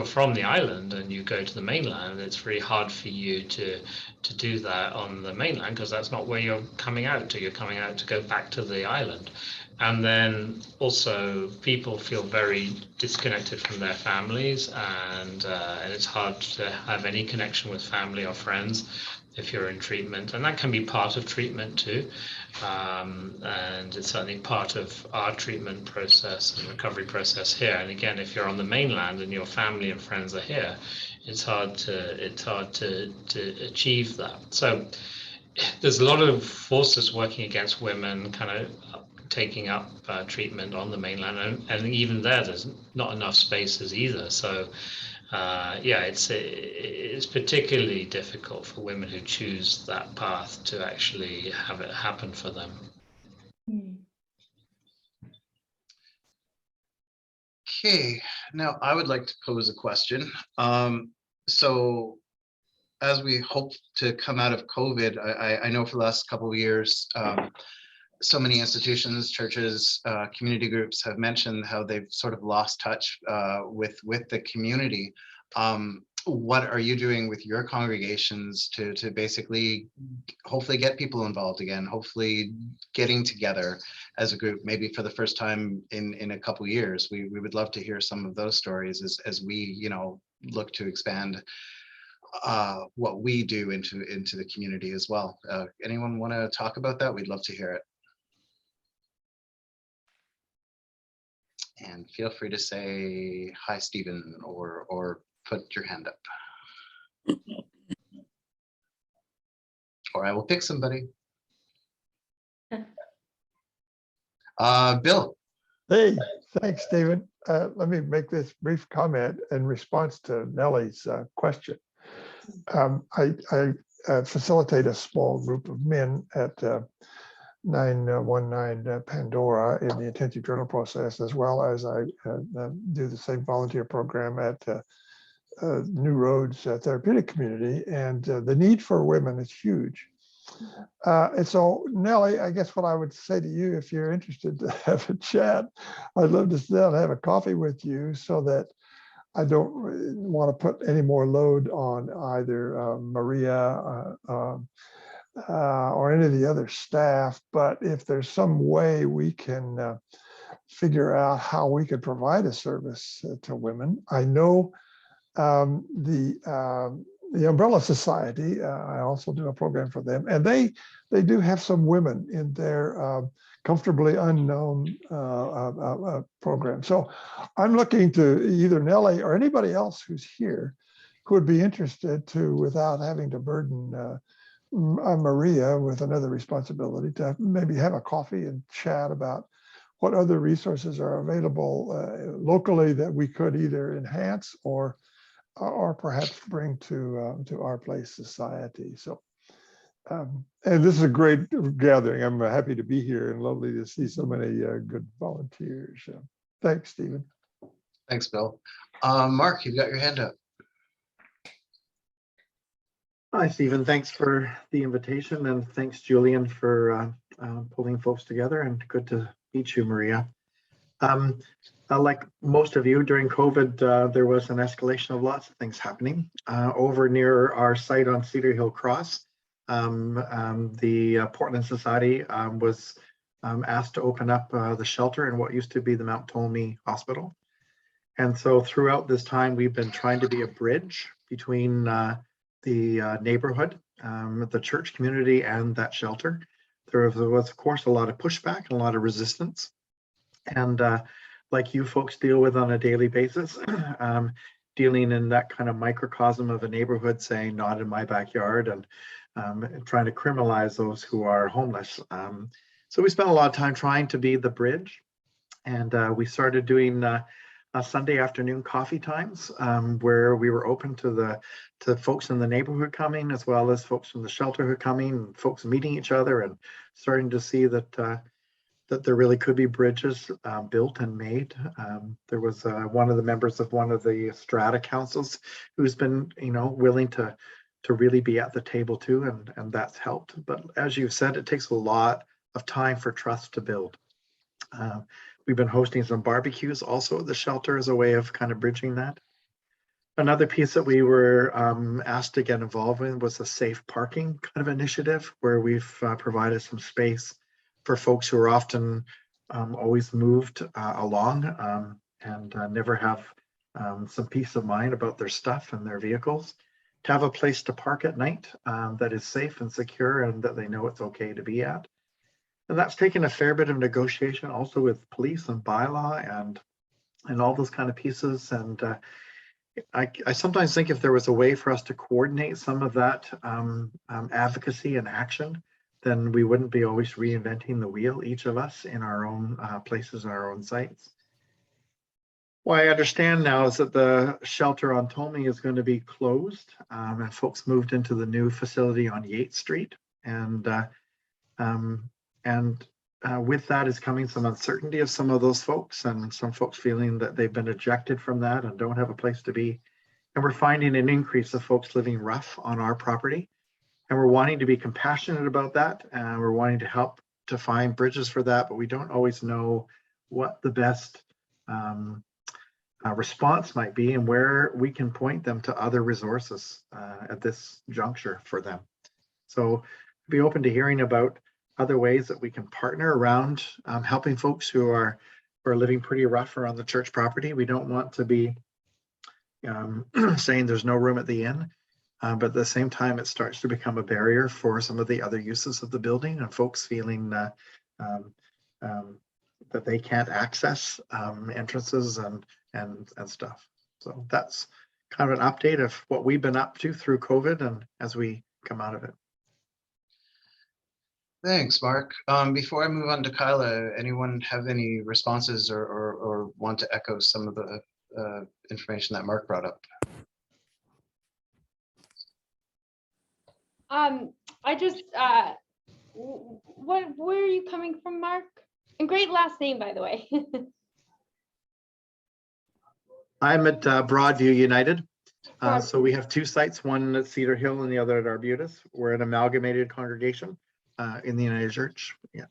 from the island and you go to the mainland, it's very hard for you to do that on the mainland, because that's not where you're coming out to. You're coming out to go back to the island. And then also people feel very disconnected from their families, and it's hard to have any connection with family or friends if you're in treatment. And that can be part of treatment too. And it's certainly part of our treatment process and recovery process here. And again, if you're on the mainland and your family and friends are here, it's hard to achieve that. So there's a lot of forces working against women kind of taking up treatment on the mainland, and even there's not enough spaces either. So yeah, it's particularly difficult for women who choose that path to actually have it happen for them. Okay, now I would like to pose a question. So as we hope to come out of COVID, I know for the last couple of years, so many institutions, churches, community groups have mentioned how they've sort of lost touch with the community. What are you doing with your congregations to basically hopefully get people involved again, hopefully getting together as a group, maybe for the first time in a couple of years? We would love to hear some of those stories as we, you know, look to expand what we do into the community as well. Anyone want to talk about that? We'd love to hear it. And feel free to say hi, Stephen, or put your hand up. Or I will pick somebody. Bill. Hey, thanks, Stephen. Let me make this brief comment in response to Nellie's question. I facilitate a small group of men at 919 Pandora in the intensive journal process, as well as I do the same volunteer program at New Roads Therapeutic Community. And the need for women is huge. And so, Nellie, I guess what I would say to you, if you're interested to have a chat, I'd love to sit down and have a coffee with you so that I don't want to put any more load on either Maria or any of the other staff. But if there's some way we can figure out how we could provide a service to women. I know the Umbrella Society, I also do a program for them, and they do have some women in their comfortably unknown program. So I'm looking to either Nellie or anybody else who's here who would be interested to, without having to burden Maria with another responsibility, to maybe have a coffee and chat about what other resources are available locally that we could either enhance or perhaps bring to our place society. So, and this is a great gathering. I'm happy to be here and lovely to see so many good volunteers. Thanks, Stephen. Thanks, Bill. Mark, you've got your hand up. Hi, Stephen. Thanks for the invitation, and thanks, Julian, for pulling folks together, and good to meet you, Maria. Like most of you, during COVID, there was an escalation of lots of things happening. Over near our site on Cedar Hill Cross, the Portland Society was asked to open up the shelter in what used to be the Mount Ptolemy Hospital. And so throughout this time, we've been trying to be a bridge between the neighborhood, the church community, and that shelter. There was, of course, a lot of pushback and a lot of resistance. And like you folks deal with on a daily basis, dealing in that kind of microcosm of a neighborhood, saying not in my backyard, and trying to criminalize those who are homeless. So we spent a lot of time trying to be the bridge, and we started doing Sunday afternoon coffee times, where we were open to folks in the neighborhood coming, as well as folks from the shelter who are coming, and folks meeting each other, and starting to see that that there really could be bridges built and made. There was one of the members of one of the strata councils who's been, willing to really be at the table too, and that's helped. But as you've said, it takes a lot of time for trust to build. We've been hosting some barbecues also at the shelter as a way of kind of bridging that. Another piece that we were asked to get involved in was a safe parking kind of initiative, where we've provided some space for folks who are often always moved along and never have some peace of mind about their stuff and their vehicles, to have a place to park at night that is safe and secure, and that they know it's okay to be at. And that's taken a fair bit of negotiation also with police and bylaw and all those kind of pieces. And I sometimes think if there was a way for us to coordinate some of that advocacy and action, then we wouldn't be always reinventing the wheel, each of us in our own places, our own sites. What I understand now is that the shelter on Ptolemy is going to be closed, and folks moved into the new facility on Yates Street. And with that is coming some uncertainty of some of those folks, and some folks feeling that they've been ejected from that and don't have a place to be. And we're finding an increase of folks living rough on our property. And we're wanting to be compassionate about that. And we're wanting to help to find bridges for that, but we don't always know what the best response might be, and where we can point them to other resources at this juncture for them. So be open to hearing about other ways that we can partner around helping folks who are living pretty rough around the church property. We don't want to be saying there's no room at the inn, but at the same time, it starts to become a barrier for some of the other uses of the building, and folks feeling that they can't access entrances and stuff. So that's kind of an update of what we've been up to through COVID and as we come out of it. Thanks, Mark. Before I move on to Kyla, anyone have any responses or want to echo some of the information that Mark brought up? I just, where are you coming from, Mark? And great last name, by the way. I'm at Broadview United. So we have two sites, one at Cedar Hill and the other at Arbutus. We're an amalgamated congregation in the United Church. Yeah.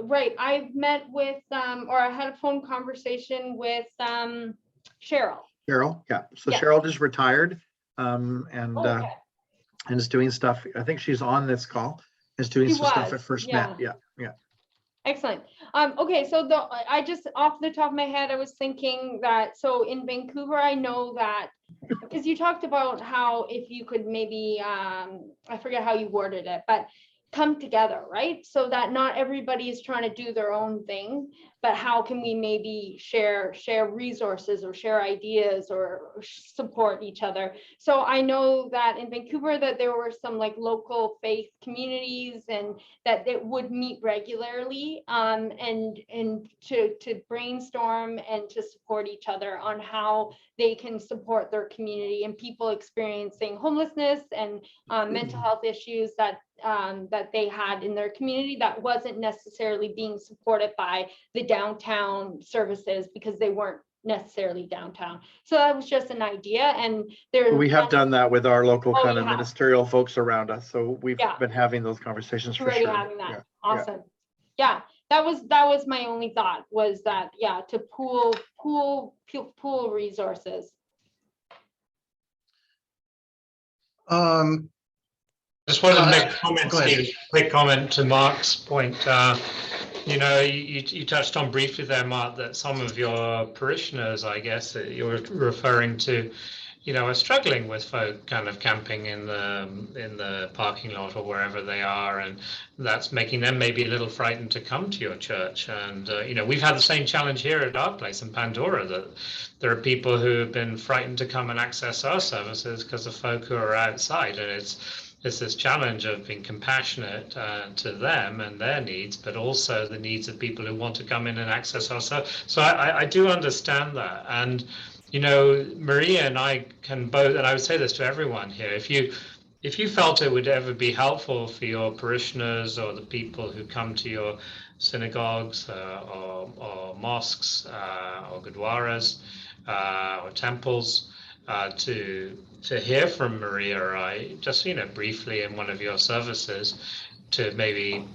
Right, I've met with, or I had a phone conversation with Cheryl. Cheryl, yeah. So Yeah. Cheryl just retired Okay. and is doing stuff. I think she's on this call. Is doing She some stuff was, at First yeah. Met. Yeah. Excellent. Okay, so I just off the top of my head, I was thinking that, so in Vancouver, I know that, because you talked about how if you could maybe, I forget how you worded it, but come together, right? So that not everybody is trying to do their own thing, but how can we maybe share resources or share ideas or support each other? So I know that in Vancouver that there were some like local faith communities and that it would meet regularly and to brainstorm and to support each other on how they can support their community and people experiencing homelessness and mental health issues that they had in their community that wasn't necessarily being supported by the downtown services because they weren't necessarily downtown. So that was just an idea, and We have done that with our local Oh, kind you of have. ministerial folks around us. So we've Yeah. been having those conversations for already sure. having that. Yeah. Awesome. Yeah, that was my only thought, was that, yeah, to pool resources. Just wanted to make a Go comment, ahead. Steve, quick comment to Mark's point. You know, you touched on briefly there, Mark, that some of your parishioners, I guess, that you're referring to, you know, are struggling with folk kind of camping in the parking lot or wherever they are, and that's making them maybe a little frightened to come to your church. And you know, we've had the same challenge here at our place in Pandora, that there are people who have been frightened to come and access our services because of folk who are outside, and it's this challenge of being compassionate to them and their needs, but also the needs of people who want to come in and access our service. So I do understand that. And you know, Maria and I can both, and I would say this to everyone here, if you felt it would ever be helpful for your parishioners or the people who come to your synagogues or mosques or gurdwaras or temples to hear from Maria or I, just, you know, briefly in one of your services, to maybe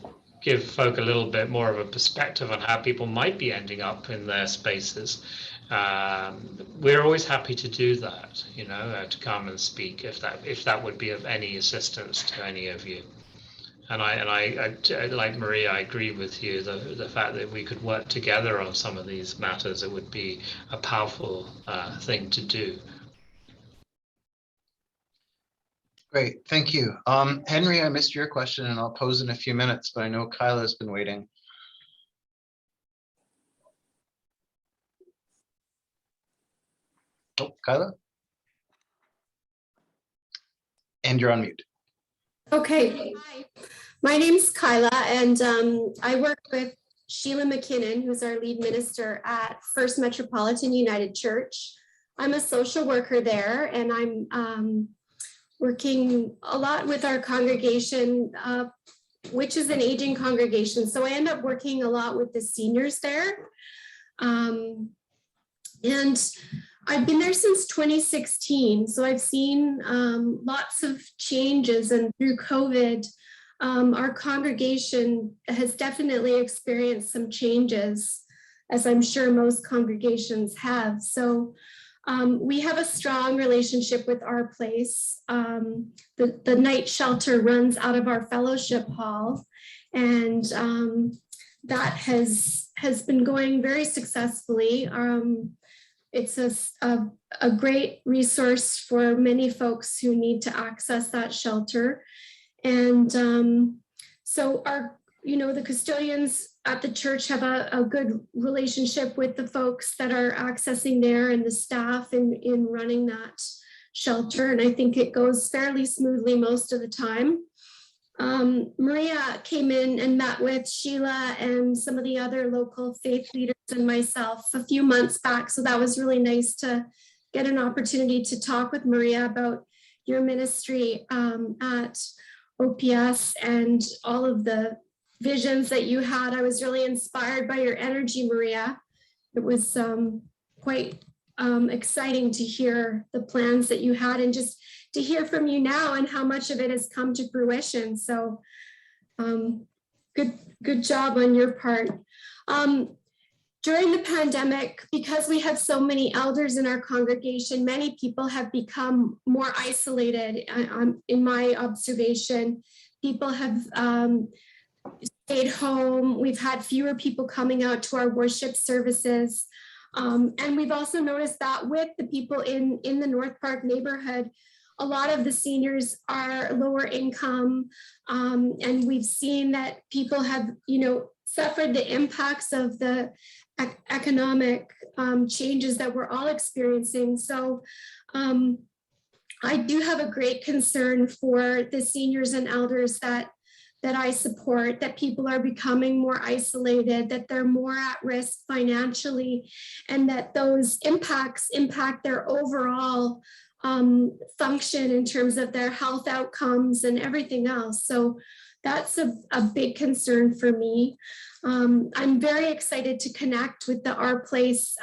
give folk a little bit more of a perspective on how people might be ending up in their spaces. We're always happy to do that, you know, to come and speak if that would be of any assistance to any of you. And I like Maria, I agree with you. The fact that we could work together on some of these matters, it would be a powerful thing to do. Great, thank you. Henry, I missed your question and I'll pose in a few minutes, but I know Kyla's been waiting. Oh, Kyla? And you're on mute. Okay, hi. My name's Kyla, and I work with Sheila McKinnon, who's our lead minister at First Metropolitan United Church. I'm a social worker there, and I'm working a lot with our congregation, which is an aging congregation. So I end up working a lot with the seniors there. And I've been there since 2016, so I've seen lots of changes, and through COVID, our congregation has definitely experienced some changes, as I'm sure most congregations have. So we have a strong relationship with our place. The night shelter runs out of our fellowship hall, and that has been going very successfully. It's a great resource for many folks who need to access that shelter. And so the custodians at the church have a good relationship with the folks that are accessing there and the staff in running that shelter. And I think it goes fairly smoothly most of the time. Maria came in and met with Sheila and some of the other local faith leaders and myself a few months back. So that was really nice to get an opportunity to talk with Maria about your ministry at OPS and all of the visions that you had. I was really inspired by your energy, Maria. It was quite exciting to hear the plans that you had and just to hear from you now and how much of it has come to fruition. So good job on your part. During the pandemic, because we have so many elders in our congregation, many people have become more isolated. In my observation, people have stayed home. We've had fewer people coming out to our worship services. And we've also noticed that with the people in the North Park neighborhood, a lot of the seniors are lower income. And we've seen that people have, suffered the impacts of the economic changes that we're all experiencing. So I do have a great concern for the seniors and elders that I support, that people are becoming more isolated, that they're more at risk financially, and that those impacts impact their overall function in terms of their health outcomes and everything else. So that's a big concern for me. I'm very excited to connect with the Our Place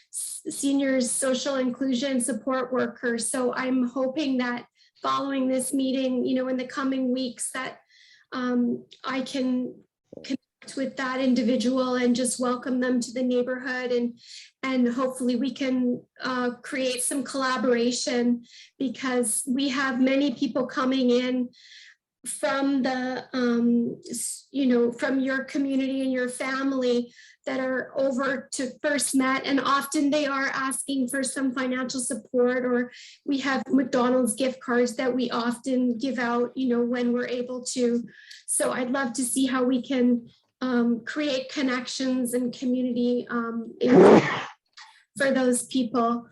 seniors social inclusion support workers. So I'm hoping that following this meeting, in the coming weeks, that I can connect with that individual and just welcome them to the neighborhood, and hopefully we can create some collaboration, because we have many people coming in from the from your community and your family that are over to First Met, and often they are asking for some financial support, or we have McDonald's gift cards that we often give out when we're able to. So I'd love to see how we can create connections and community for those people.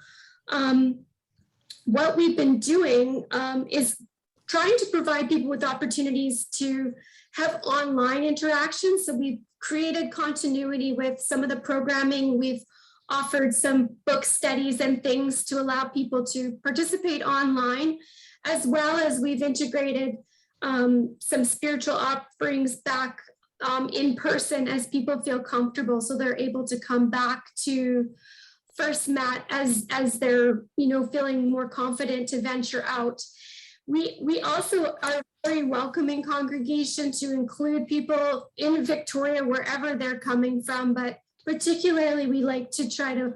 What we've been doing is trying to provide people with opportunities to have online interactions. So we've created continuity with some of the programming. We've offered some book studies and things to allow people to participate online, as well as we've integrated some spiritual offerings back in person as people feel comfortable, so they're able to come back to First Met as they're feeling more confident to venture out. We also are a very welcoming congregation to include people in Victoria, wherever they're coming from, but particularly we like to try to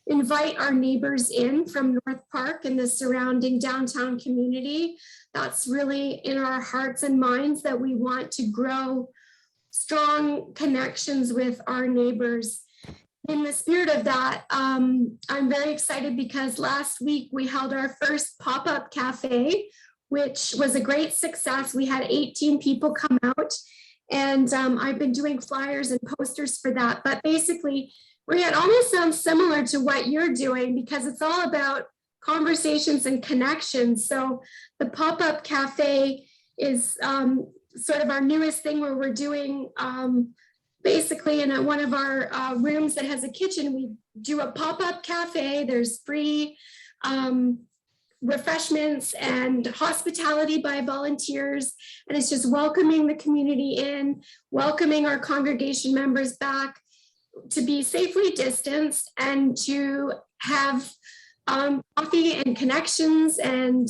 invite our neighbors in from North Park and the surrounding downtown community. That's really in our hearts and minds, that we want to grow strong connections with our neighbors. In the spirit of that, I'm very excited because last week we held our first pop-up cafe, which was a great success. We had 18 people come out, and I've been doing flyers and posters for that. But basically, it almost sounds similar to what you're doing, because it's all about conversations and connections. So the pop-up cafe is sort of our newest thing, where we're doing basically in one of our rooms that has a kitchen, we do a pop-up cafe. There's free refreshments and hospitality by volunteers, and it's just welcoming the community in, welcoming our congregation members back, to be safely distanced and to have coffee and connections, and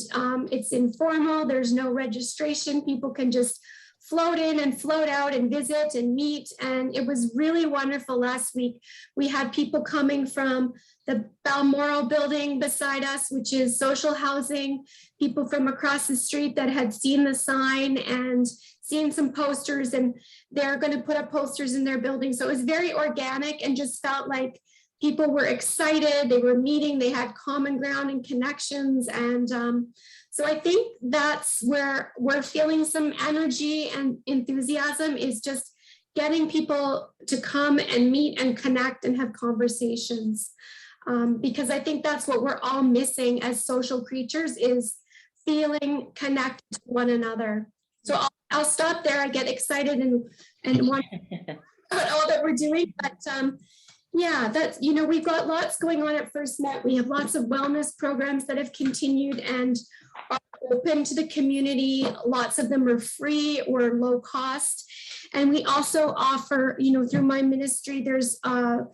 it's informal. There's no registration. People can just float in and float out and visit and meet. And it was really wonderful last week. We had people coming from the Balmoral building beside us, which is social housing, people from across the street that had seen the sign and seen some posters, and they're going to put up posters in their building. So it was very organic and just felt like people were excited. They were meeting, they had common ground and connections. And so I think that's where we're feeling some energy and enthusiasm, is just getting people to come and meet and connect and have conversations. Because I think that's what we're all missing as social creatures, is feeling connected to one another. So I'll stop there. I get excited and want all that we're doing, but yeah, that's, we've got lots going on at First Met. We have lots of wellness programs that have continued and are open to the community. Lots of them are free or low cost. And we also offer, through my ministry, there's a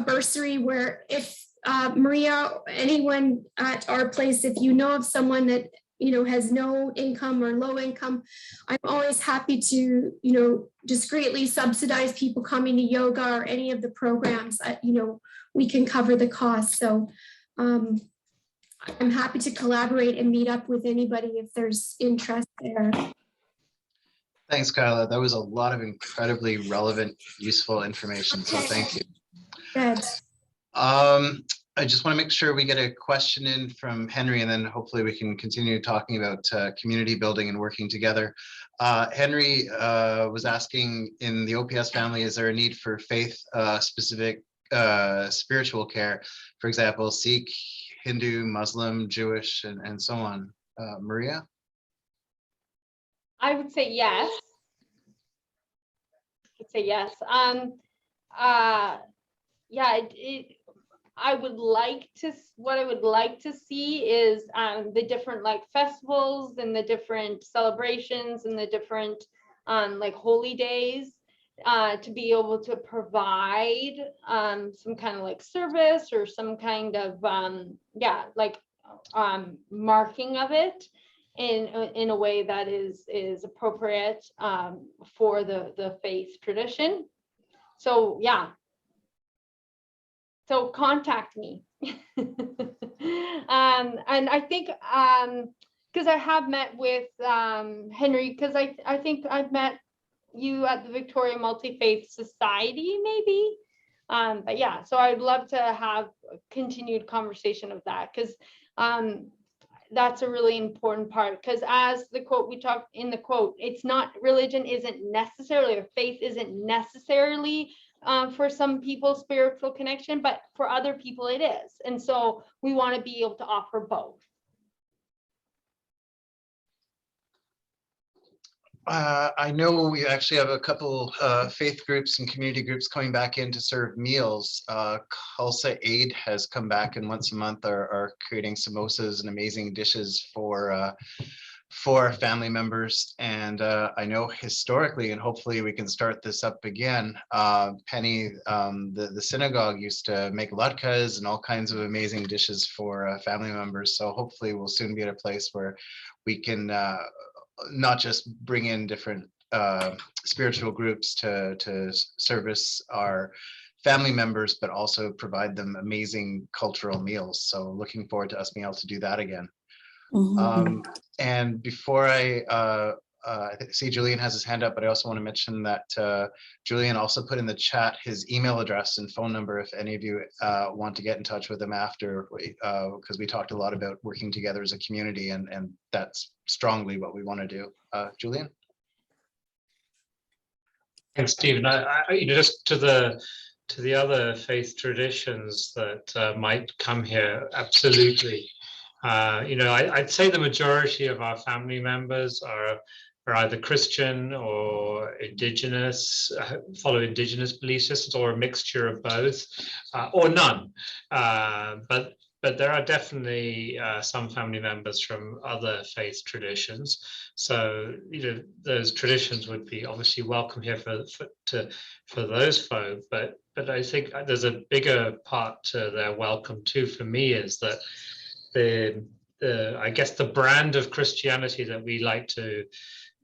bursary where if Maria, anyone at our place, if you know of someone that, you know, has no income or low income, I'm always happy to, you know, discreetly subsidize people coming to yoga or any of the programs. You know, we can cover the cost. So I'm happy to collaborate and meet up with anybody if there's interest there. Thanks, Kyla. That was a lot of incredibly relevant, useful information. So thank you. Good. I just want to make sure we get a question in from Henry, and then hopefully we can continue talking about community building and working together. Henry was asking, in the OPS family, is there a need for faith-specific spiritual care? For example, Sikh, Hindu, Muslim, Jewish, and so on. Maria? I would say yes. Yeah, I would like to, what I would like to see is the different like festivals and the different celebrations and the different like holy days to be able to provide some kind of like service or some kind of yeah, like marking of it in a way that is appropriate for the faith tradition. So yeah, so contact me. And I think because I have met with Henry, because I think I've met you at the Victoria Multi-Faith Society maybe. But yeah, so I'd love to have a continued conversation of that, because that's a really important part, because as the quote we talked in the quote, it's not, religion isn't necessarily, or faith isn't necessarily for some people spiritual connection, but for other people it is. And so we want to be able to offer both. I know we actually have a couple faith groups and community groups coming back in to serve meals. Khalsa Aid has come back, and once a month are creating samosas and amazing dishes for family members. And I know historically, and hopefully we can start this up again, Penny, the synagogue used to make latkes and all kinds of amazing dishes for family members. So hopefully we'll soon be at a place where we can not just bring in different spiritual groups to service our family members, but also provide them amazing cultural meals. So looking forward to us being able to do that again. And before I see Julian has his hand up, but I also want to mention that Julian also put in the chat his email address and phone number if any of you want to get in touch with him after, because we talked a lot about working together as a community, and that's strongly what we want to do. Julian? Thanks, Stephen. You know, just to the other faith traditions that might come here, absolutely. You know, I'd say the majority of our family members are either Christian or Indigenous, follow Indigenous belief systems, or a mixture of both, or none. But there are definitely some family members from other faith traditions. So, you know, those traditions would be obviously welcome here for those folk. But I think there's a bigger part to their welcome too. For me, is that I guess the brand of Christianity that we like to,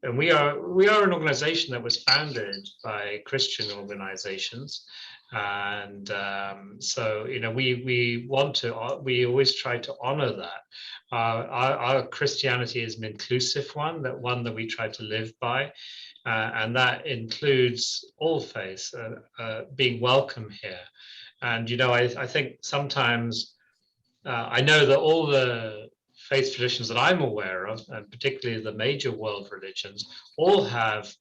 and we are an organization that was founded by Christian organizations, and so, you know, we always try to honor that. Our Christianity is an inclusive one that we try to live by, and that includes all faiths being welcome here. And you know, I think sometimes I know that all the faith traditions that I'm aware of, and particularly the major world religions, all have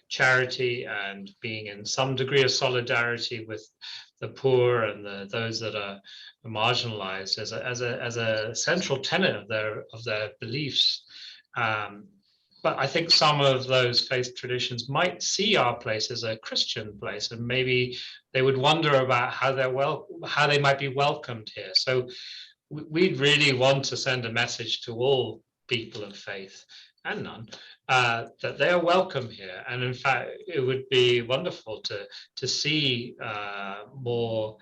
charity and being in some degree of solidarity with the poor and those that are marginalized as a central tenet of their beliefs. But I think some of those faith traditions might see our place as a Christian place, and maybe they would wonder about how they might be welcomed here. So we really want to send a message to all people of faith and none, that they are welcome here. And in fact, it would be wonderful to see more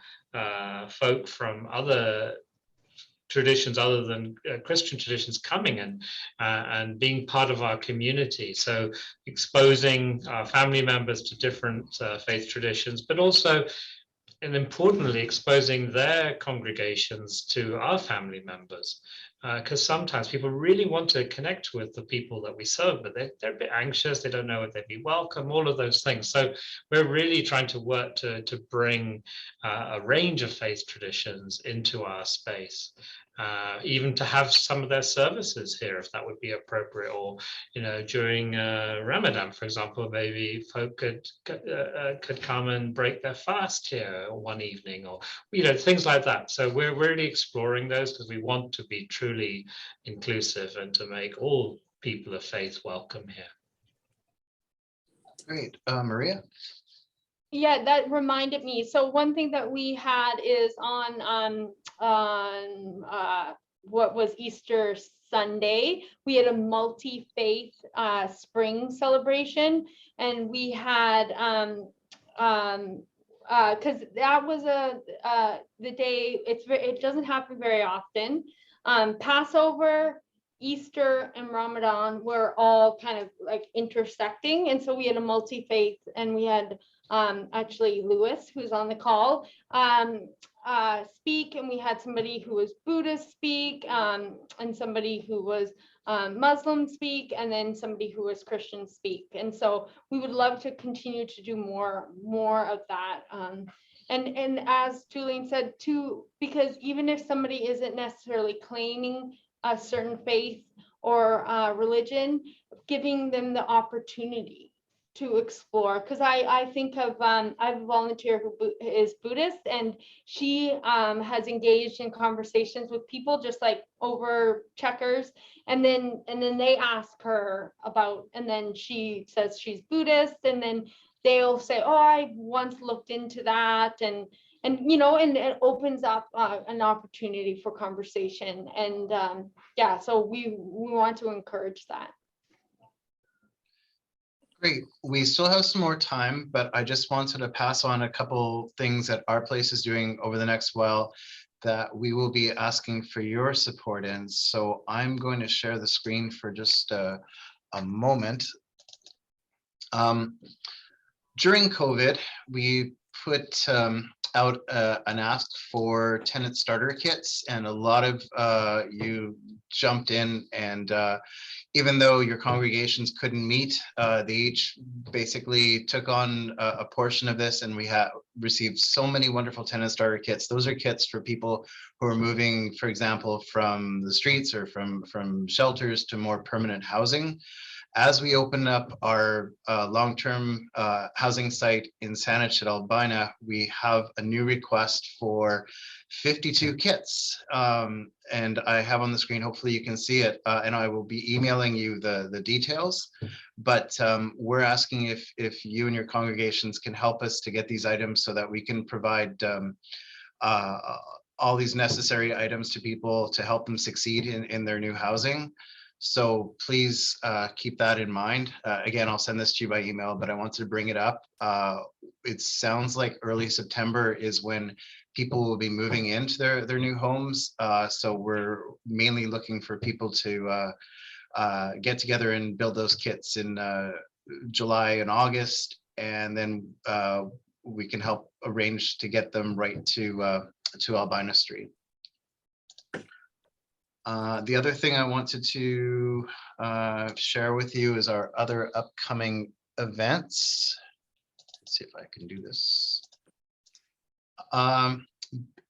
folk from other traditions other than Christian traditions coming and being part of our community. So exposing our family members to different faith traditions, but also, and importantly, exposing their congregations to our family members. Because sometimes people really want to connect with the people that we serve, but they're a bit anxious, they don't know if they'd be welcome, all of those things. So we're really trying to work to bring a range of faith traditions into our space. Even to have some of their services here, if that would be appropriate, or during Ramadan, for example, maybe folk could come and break their fast here one evening, or things like that. So we're really exploring those because we want to be truly inclusive and to make all people of faith welcome here. Great, Maria. Yeah, that reminded me. So one thing that we had is on what was Easter Sunday, we had a multi-faith spring celebration, and we had because that was the day. It doesn't happen very often. Passover, Easter, and Ramadan were all kind of like intersecting, and so we had a multi-faith, and we had actually Lewis, who's on the call, speak, and we had somebody who was Buddhist speak, and somebody who was Muslim speak, and then somebody who was Christian speak. And so we would love to continue to do more of that. And as Julian said too, because even if somebody isn't necessarily claiming a certain faith or religion, giving them the opportunity to explore, because I think of I have a volunteer who is Buddhist, and she has engaged in conversations with people just like over checkers, and then they ask her about, and then she says she's Buddhist, and then they'll say, oh, I once looked into that, and it opens up an opportunity for conversation. And yeah, so we want to encourage that. Great. We still have some more time, but I just wanted to pass on a couple things that our place is doing over the next while that we will be asking for your support in. So I'm going to share the screen for just a moment. During COVID, we put out an ask for tenant starter kits, and a lot of you jumped in, and even though your congregations couldn't meet, they each basically took on a portion of this, and we have received so many wonderful tenant starter kits. Those are kits for people who are moving, for example, from the streets or from shelters to more permanent housing. As we open up our long-term housing site in Saunders at Albina, we have a new request for 52 kits. And I have on the screen, hopefully you can see it, and I will be emailing you the details. But we're asking if you and your congregations can help us to get these items so that we can provide all these necessary items to people to help them succeed in their new housing. So please keep that in mind. Again, I'll send this to you by email, but I wanted to bring it up. It sounds like early September is when people will be moving into their new homes. So we're mainly looking for people to get together and build those kits in July and August, and then we can help arrange to get them right to Albina Street. The other thing I wanted to share with you is our other upcoming events. Let's see if I can do this.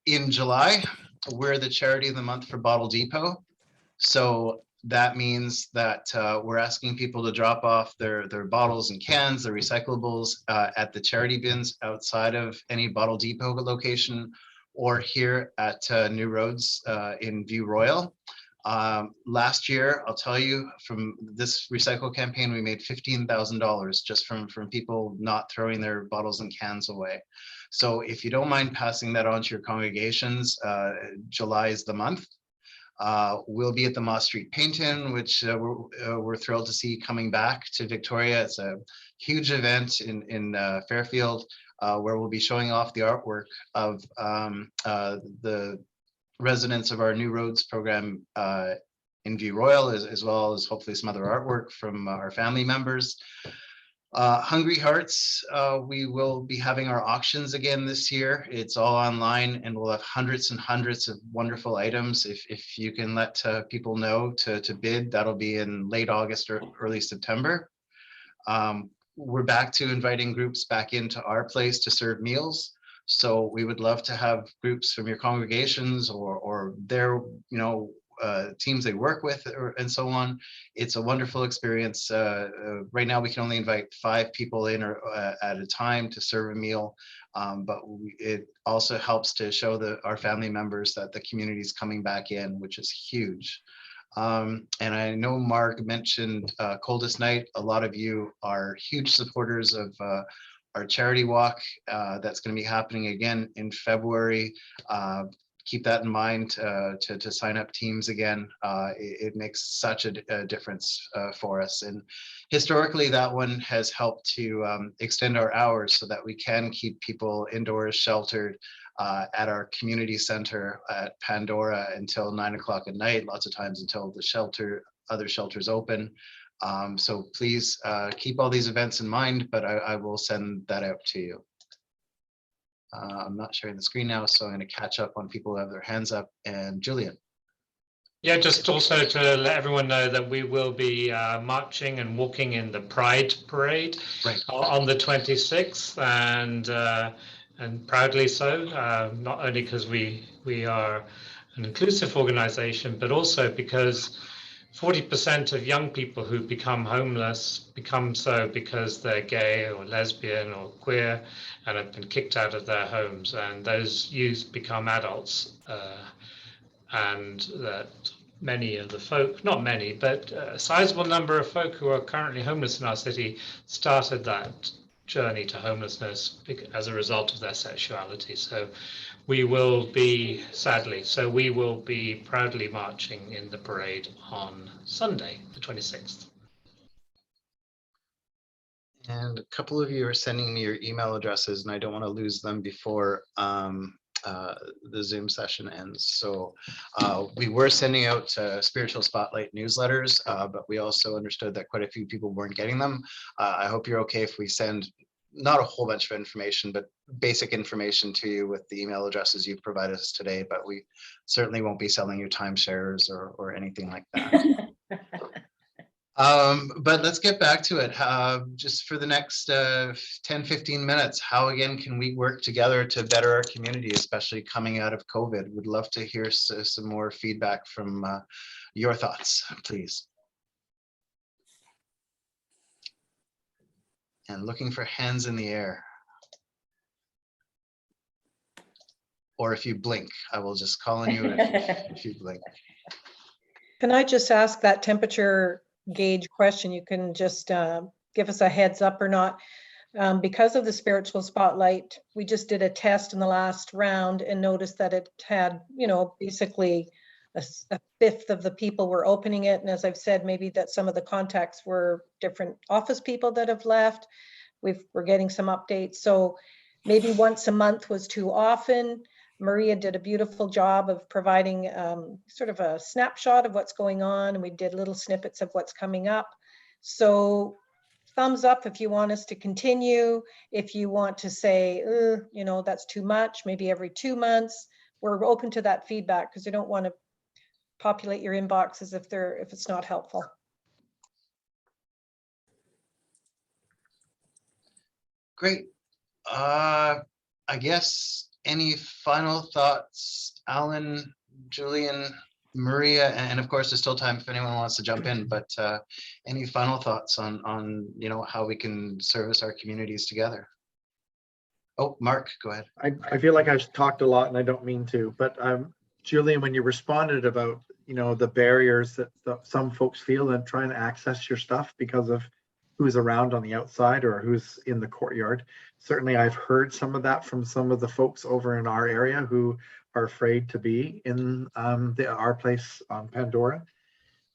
In July, we're the charity of the month for Bottle Depot. So that means that we're asking people to drop off their bottles and cans, their recyclables at the charity bins outside of any Bottle Depot location, or here at New Roads in View Royal. Last year, I'll tell you, from this recycle campaign, we made $15,000 just from people not throwing their bottles and cans away. So if you don't mind passing that on to your congregations, July is the month. We'll be at the Moss Street Paint-In, which we're thrilled to see coming back to Victoria. It's a huge event in Fairfield, where we'll be showing off the artwork of the residents of our New Roads program in View Royal, as well as hopefully some other artwork from our family members. Hungry Hearts, we will be having our auctions again this year. It's all online, and we'll have hundreds and hundreds of wonderful items. If you can let people know to bid, that'll be in late August or early September. We're back to inviting groups back into our place to serve meals. So we would love to have groups from your congregations or their, teams they work with and so on. It's a wonderful experience. Right now we can only invite 5 people in at a time to serve a meal, but it also helps to show our family members that the community is coming back in, which is huge. And I know Mark mentioned Coldest Night. A lot of you are huge supporters of our charity walk that's going to be happening again in February. Keep that in mind to sign up teams again. It makes such a difference for us. And historically, that one has helped to extend our hours so that we can keep people indoors sheltered at our community center at Pandora until 9 o'clock at night, lots of times until the other shelters open. So please keep all these events in mind, but I will send that out to you. I'm not sharing the screen now, so I'm going to catch up on people who have their hands up. And Julian. Yeah, just also to let everyone know that we will be marching and walking in the Pride Parade on the 26th, and proudly so, not only because we are an inclusive organization, but also because 40% of young people who become homeless become so because they're gay or lesbian or queer and have been kicked out of their homes, and those youth become adults, and that many of the folk, not many, but a sizable number of folk who are currently homeless in our city started that journey to homelessness as a result of their sexuality. So we will be, sadly, we will be proudly marching in the parade on Sunday, the 26th. And a couple of you are sending me your email addresses, and I don't want to lose them before the Zoom session ends. So we were sending out Spiritual Spotlight newsletters, but we also understood that quite a few people weren't getting them. I hope you're okay if we send not a whole bunch of information, but basic information to you with the email addresses you've provided us today, but we certainly won't be selling you timeshares or anything like that. But let's get back to it. Just for the next 10-15 minutes, how again can we work together to better our community, especially coming out of COVID? Would love to hear some more feedback from your thoughts, please. And looking for hands in the air. Or if you blink, I will just call on you if you blink. Can I just ask that temperature gauge question? You can just give us a heads up or not. Because of the Spiritual Spotlight, we just did a test in the last round and noticed that it had, basically a fifth of the people were opening it. And as I've said, maybe that some of the contacts were different office people that have left. We're getting some updates. So maybe once a month was too often. Maria did a beautiful job of providing sort of a snapshot of what's going on, and we did little snippets of what's coming up. So thumbs up if you want us to continue. If you want to say, that's too much, maybe every 2 months, we're open to that feedback because I don't want to populate your inboxes if it's not helpful. Great. I guess any final thoughts, Alan, Julian, Maria, and of course there's still time if anyone wants to jump in, but any final thoughts on how we can service our communities together? Oh, Mark, go ahead. I feel like I've talked a lot and I don't mean to, but Julian, when you responded about the barriers that some folks feel in trying to access your stuff because of who's around on the outside or who's in the courtyard. Certainly, I've heard some of that from some of the folks over in our area who are afraid to be in our place on Pandora.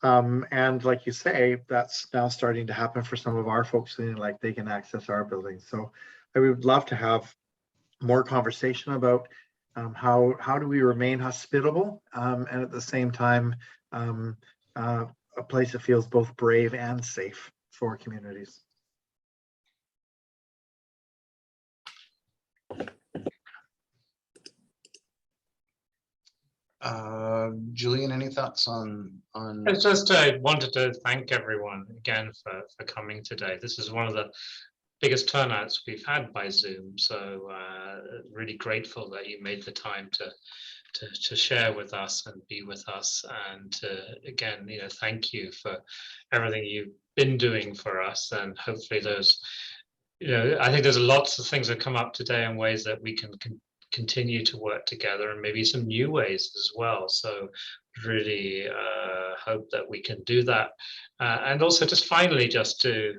And like you say, that's now starting to happen for some of our folks, feeling like they can access our buildings. So I would love to have more conversation about how do we remain hospitable and at the same time a place that feels both brave and safe for communities. Julian, any thoughts on? It's just I wanted to thank everyone again for coming today. This is one of the biggest turnouts we've had by Zoom, so really grateful that you made the time to share with us and be with us, and again, thank you for everything you've been doing for us, and hopefully there's, I think there's lots of things that come up today in ways that we can continue to work together, and maybe some new ways as well. So really hope that we can do that. And also just finally,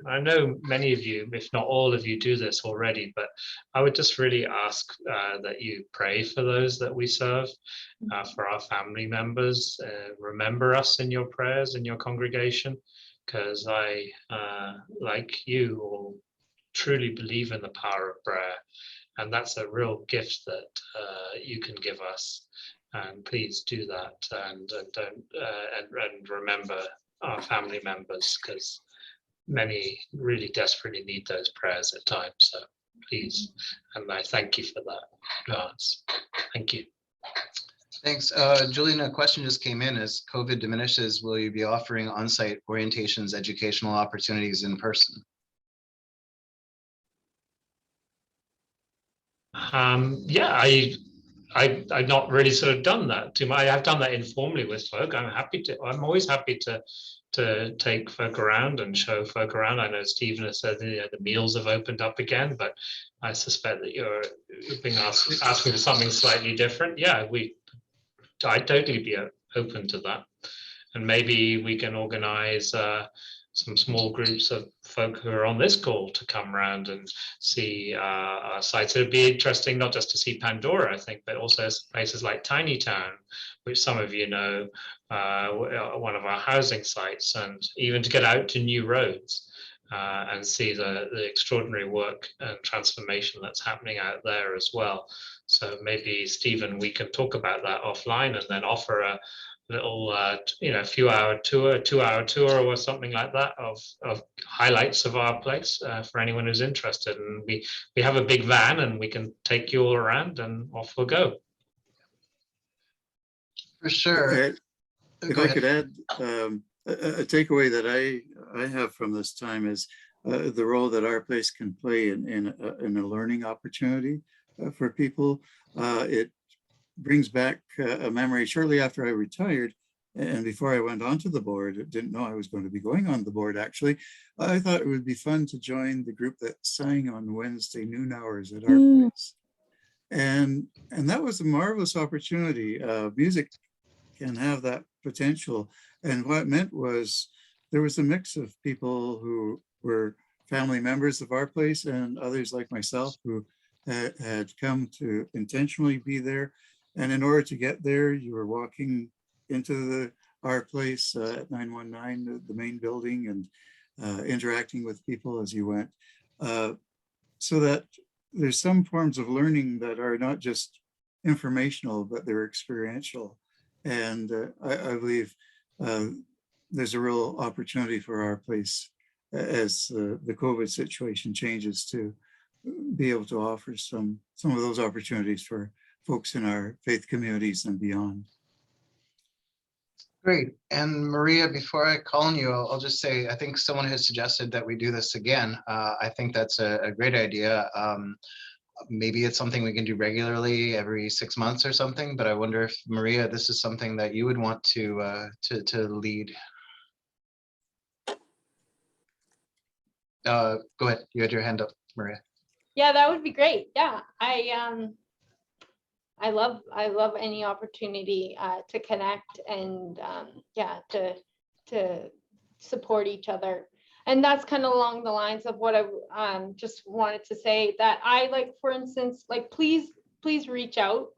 I know many of you, if not all of you, do this already, but I would just really ask that you pray for those that we serve, for our family members. Remember us in your prayers, in your congregation, because I, like you, all truly believe in the power of prayer. And that's a real gift that you can give us, and please do that, and don't and remember our family members, because many really desperately need those prayers at times. So please, and I thank you for that advance. Thank you. Thanks. Julian, a question just came in. As COVID diminishes, will you be offering on-site orientations, educational opportunities in person? Yeah, I've not really sort of done that too much. I have done that informally with folk. I'm always happy to take folk around and show folk around. I know Stephen has said the meals have opened up again, but I suspect that you're being asking for something slightly different. Yeah, I'd totally be open to that, and maybe we can organize some small groups of folk who are on this call to come around and see our sites. It'd be interesting not just to see Pandora, I think, but also places like Tiny Town, which some of you know, one of our housing sites, and even to get out to New Roads and see the extraordinary work and transformation that's happening out there as well. So maybe, Stephen, we can talk about that offline and then offer a little few-hour tour, 2-hour tour or something like that of highlights of our place for anyone who's interested. And we have a big van and we can take you all around, and off we'll go. For sure. If I could add a takeaway that I have from this time is the role that our place can play in a learning opportunity for people. It brings back a memory shortly after I retired, and before I went onto the board, I didn't know I was going to be going on the board actually. I thought it would be fun to join the group that sang on Wednesday noon hours at our place. And that was a marvelous opportunity. Music can have that potential. And what it meant was there was a mix of people who were family members of our place and others like myself who had come to intentionally be there. And in order to get there, you were walking into our place at 919, the main building, and interacting with people as you went. So that there's some forms of learning that are not just informational, but they're experiential. And I believe there's a real opportunity for our place as the COVID situation changes to be able to offer some of those opportunities for folks in our faith communities and beyond. Great. And Maria, before I call on you, I'll just say, I think someone has suggested that we do this again. I think that's a great idea. Maybe it's something we can do regularly every 6 months or something, but I wonder if, Maria, this is something that you would want to lead. Go ahead. You had your hand up, Maria. Yeah, that would be great. Yeah, I love any opportunity to connect and yeah, to support each other. and that's kind of along the lines of what I just wanted to say, that I like, for instance, like, please reach out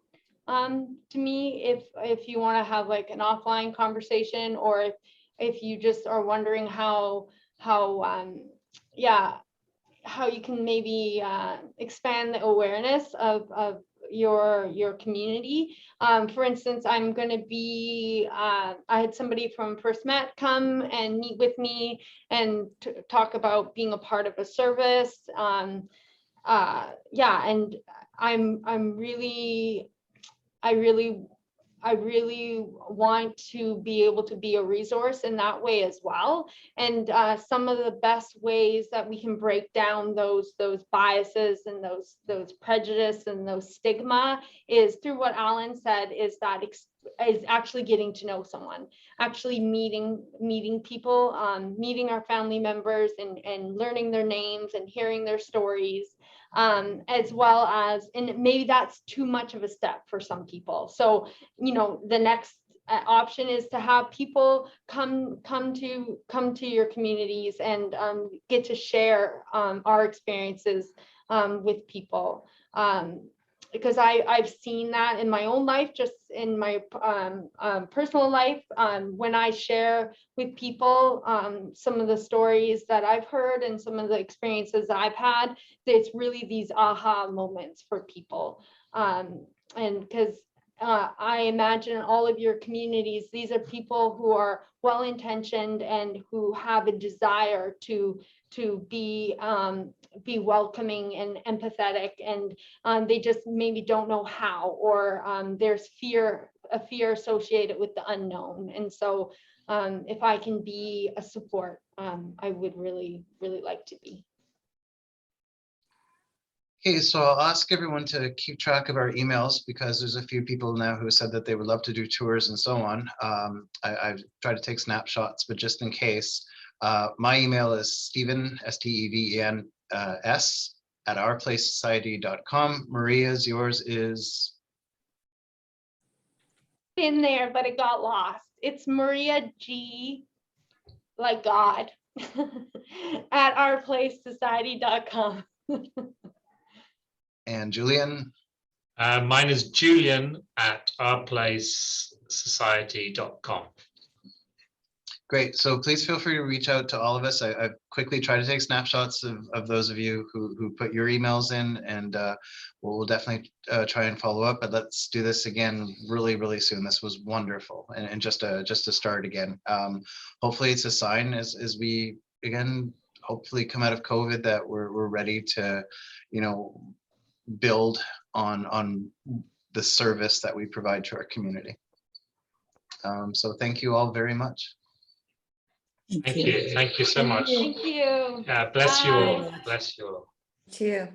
to me if you want to have like an offline conversation, or if you just are wondering how you can maybe expand the awareness of your community. For instance, I'm going to be, I had somebody from First Met come and meet with me and talk about being a part of a service. And I really want to be able to be a resource in that way as well. And some of the best ways that we can break down those biases and those prejudice and those stigma is through what Alan said, is actually getting to know someone, actually meeting people, meeting our family members and learning their names and hearing their stories. As well as, and maybe that's too much of a step for some people. So, the next option is to have people come to your communities and get to share our experiences with people. Because I've seen that in my own life, just in my personal life, when I share with people some of the stories that I've heard and some of the experiences I've had, it's really these aha moments for people. And because I imagine all of your communities, these are people who are well-intentioned and who have a desire to be welcoming and empathetic, and they just maybe don't know how, or there's a fear associated with the unknown. And so if I can be a support, I would really like to be. Okay, so I'll ask everyone to keep track of our emails, because there's a few people now who said that they would love to do tours and so on. I've tried to take snapshots, but just in case, my email is Stephen, STEVEN, S at ourplacesociety.com. Maria's, yours is? In there, but it got lost. It's Maria G, like God, at ourplacesociety.com. And Julian? Mine is Julian at ourplacesociety.com. Great. So please feel free to reach out to all of us. I quickly try to take snapshots of those of you who put your emails in, and we'll definitely try and follow up. But let's do this again really soon. This was wonderful, and just to start again. Hopefully, it's a sign as we again hopefully come out of COVID that we're ready to, build on the service that we provide to our community. So thank you all very much. Thank you so much. Thank you. Bless you all. Bye. Bless you all. Too.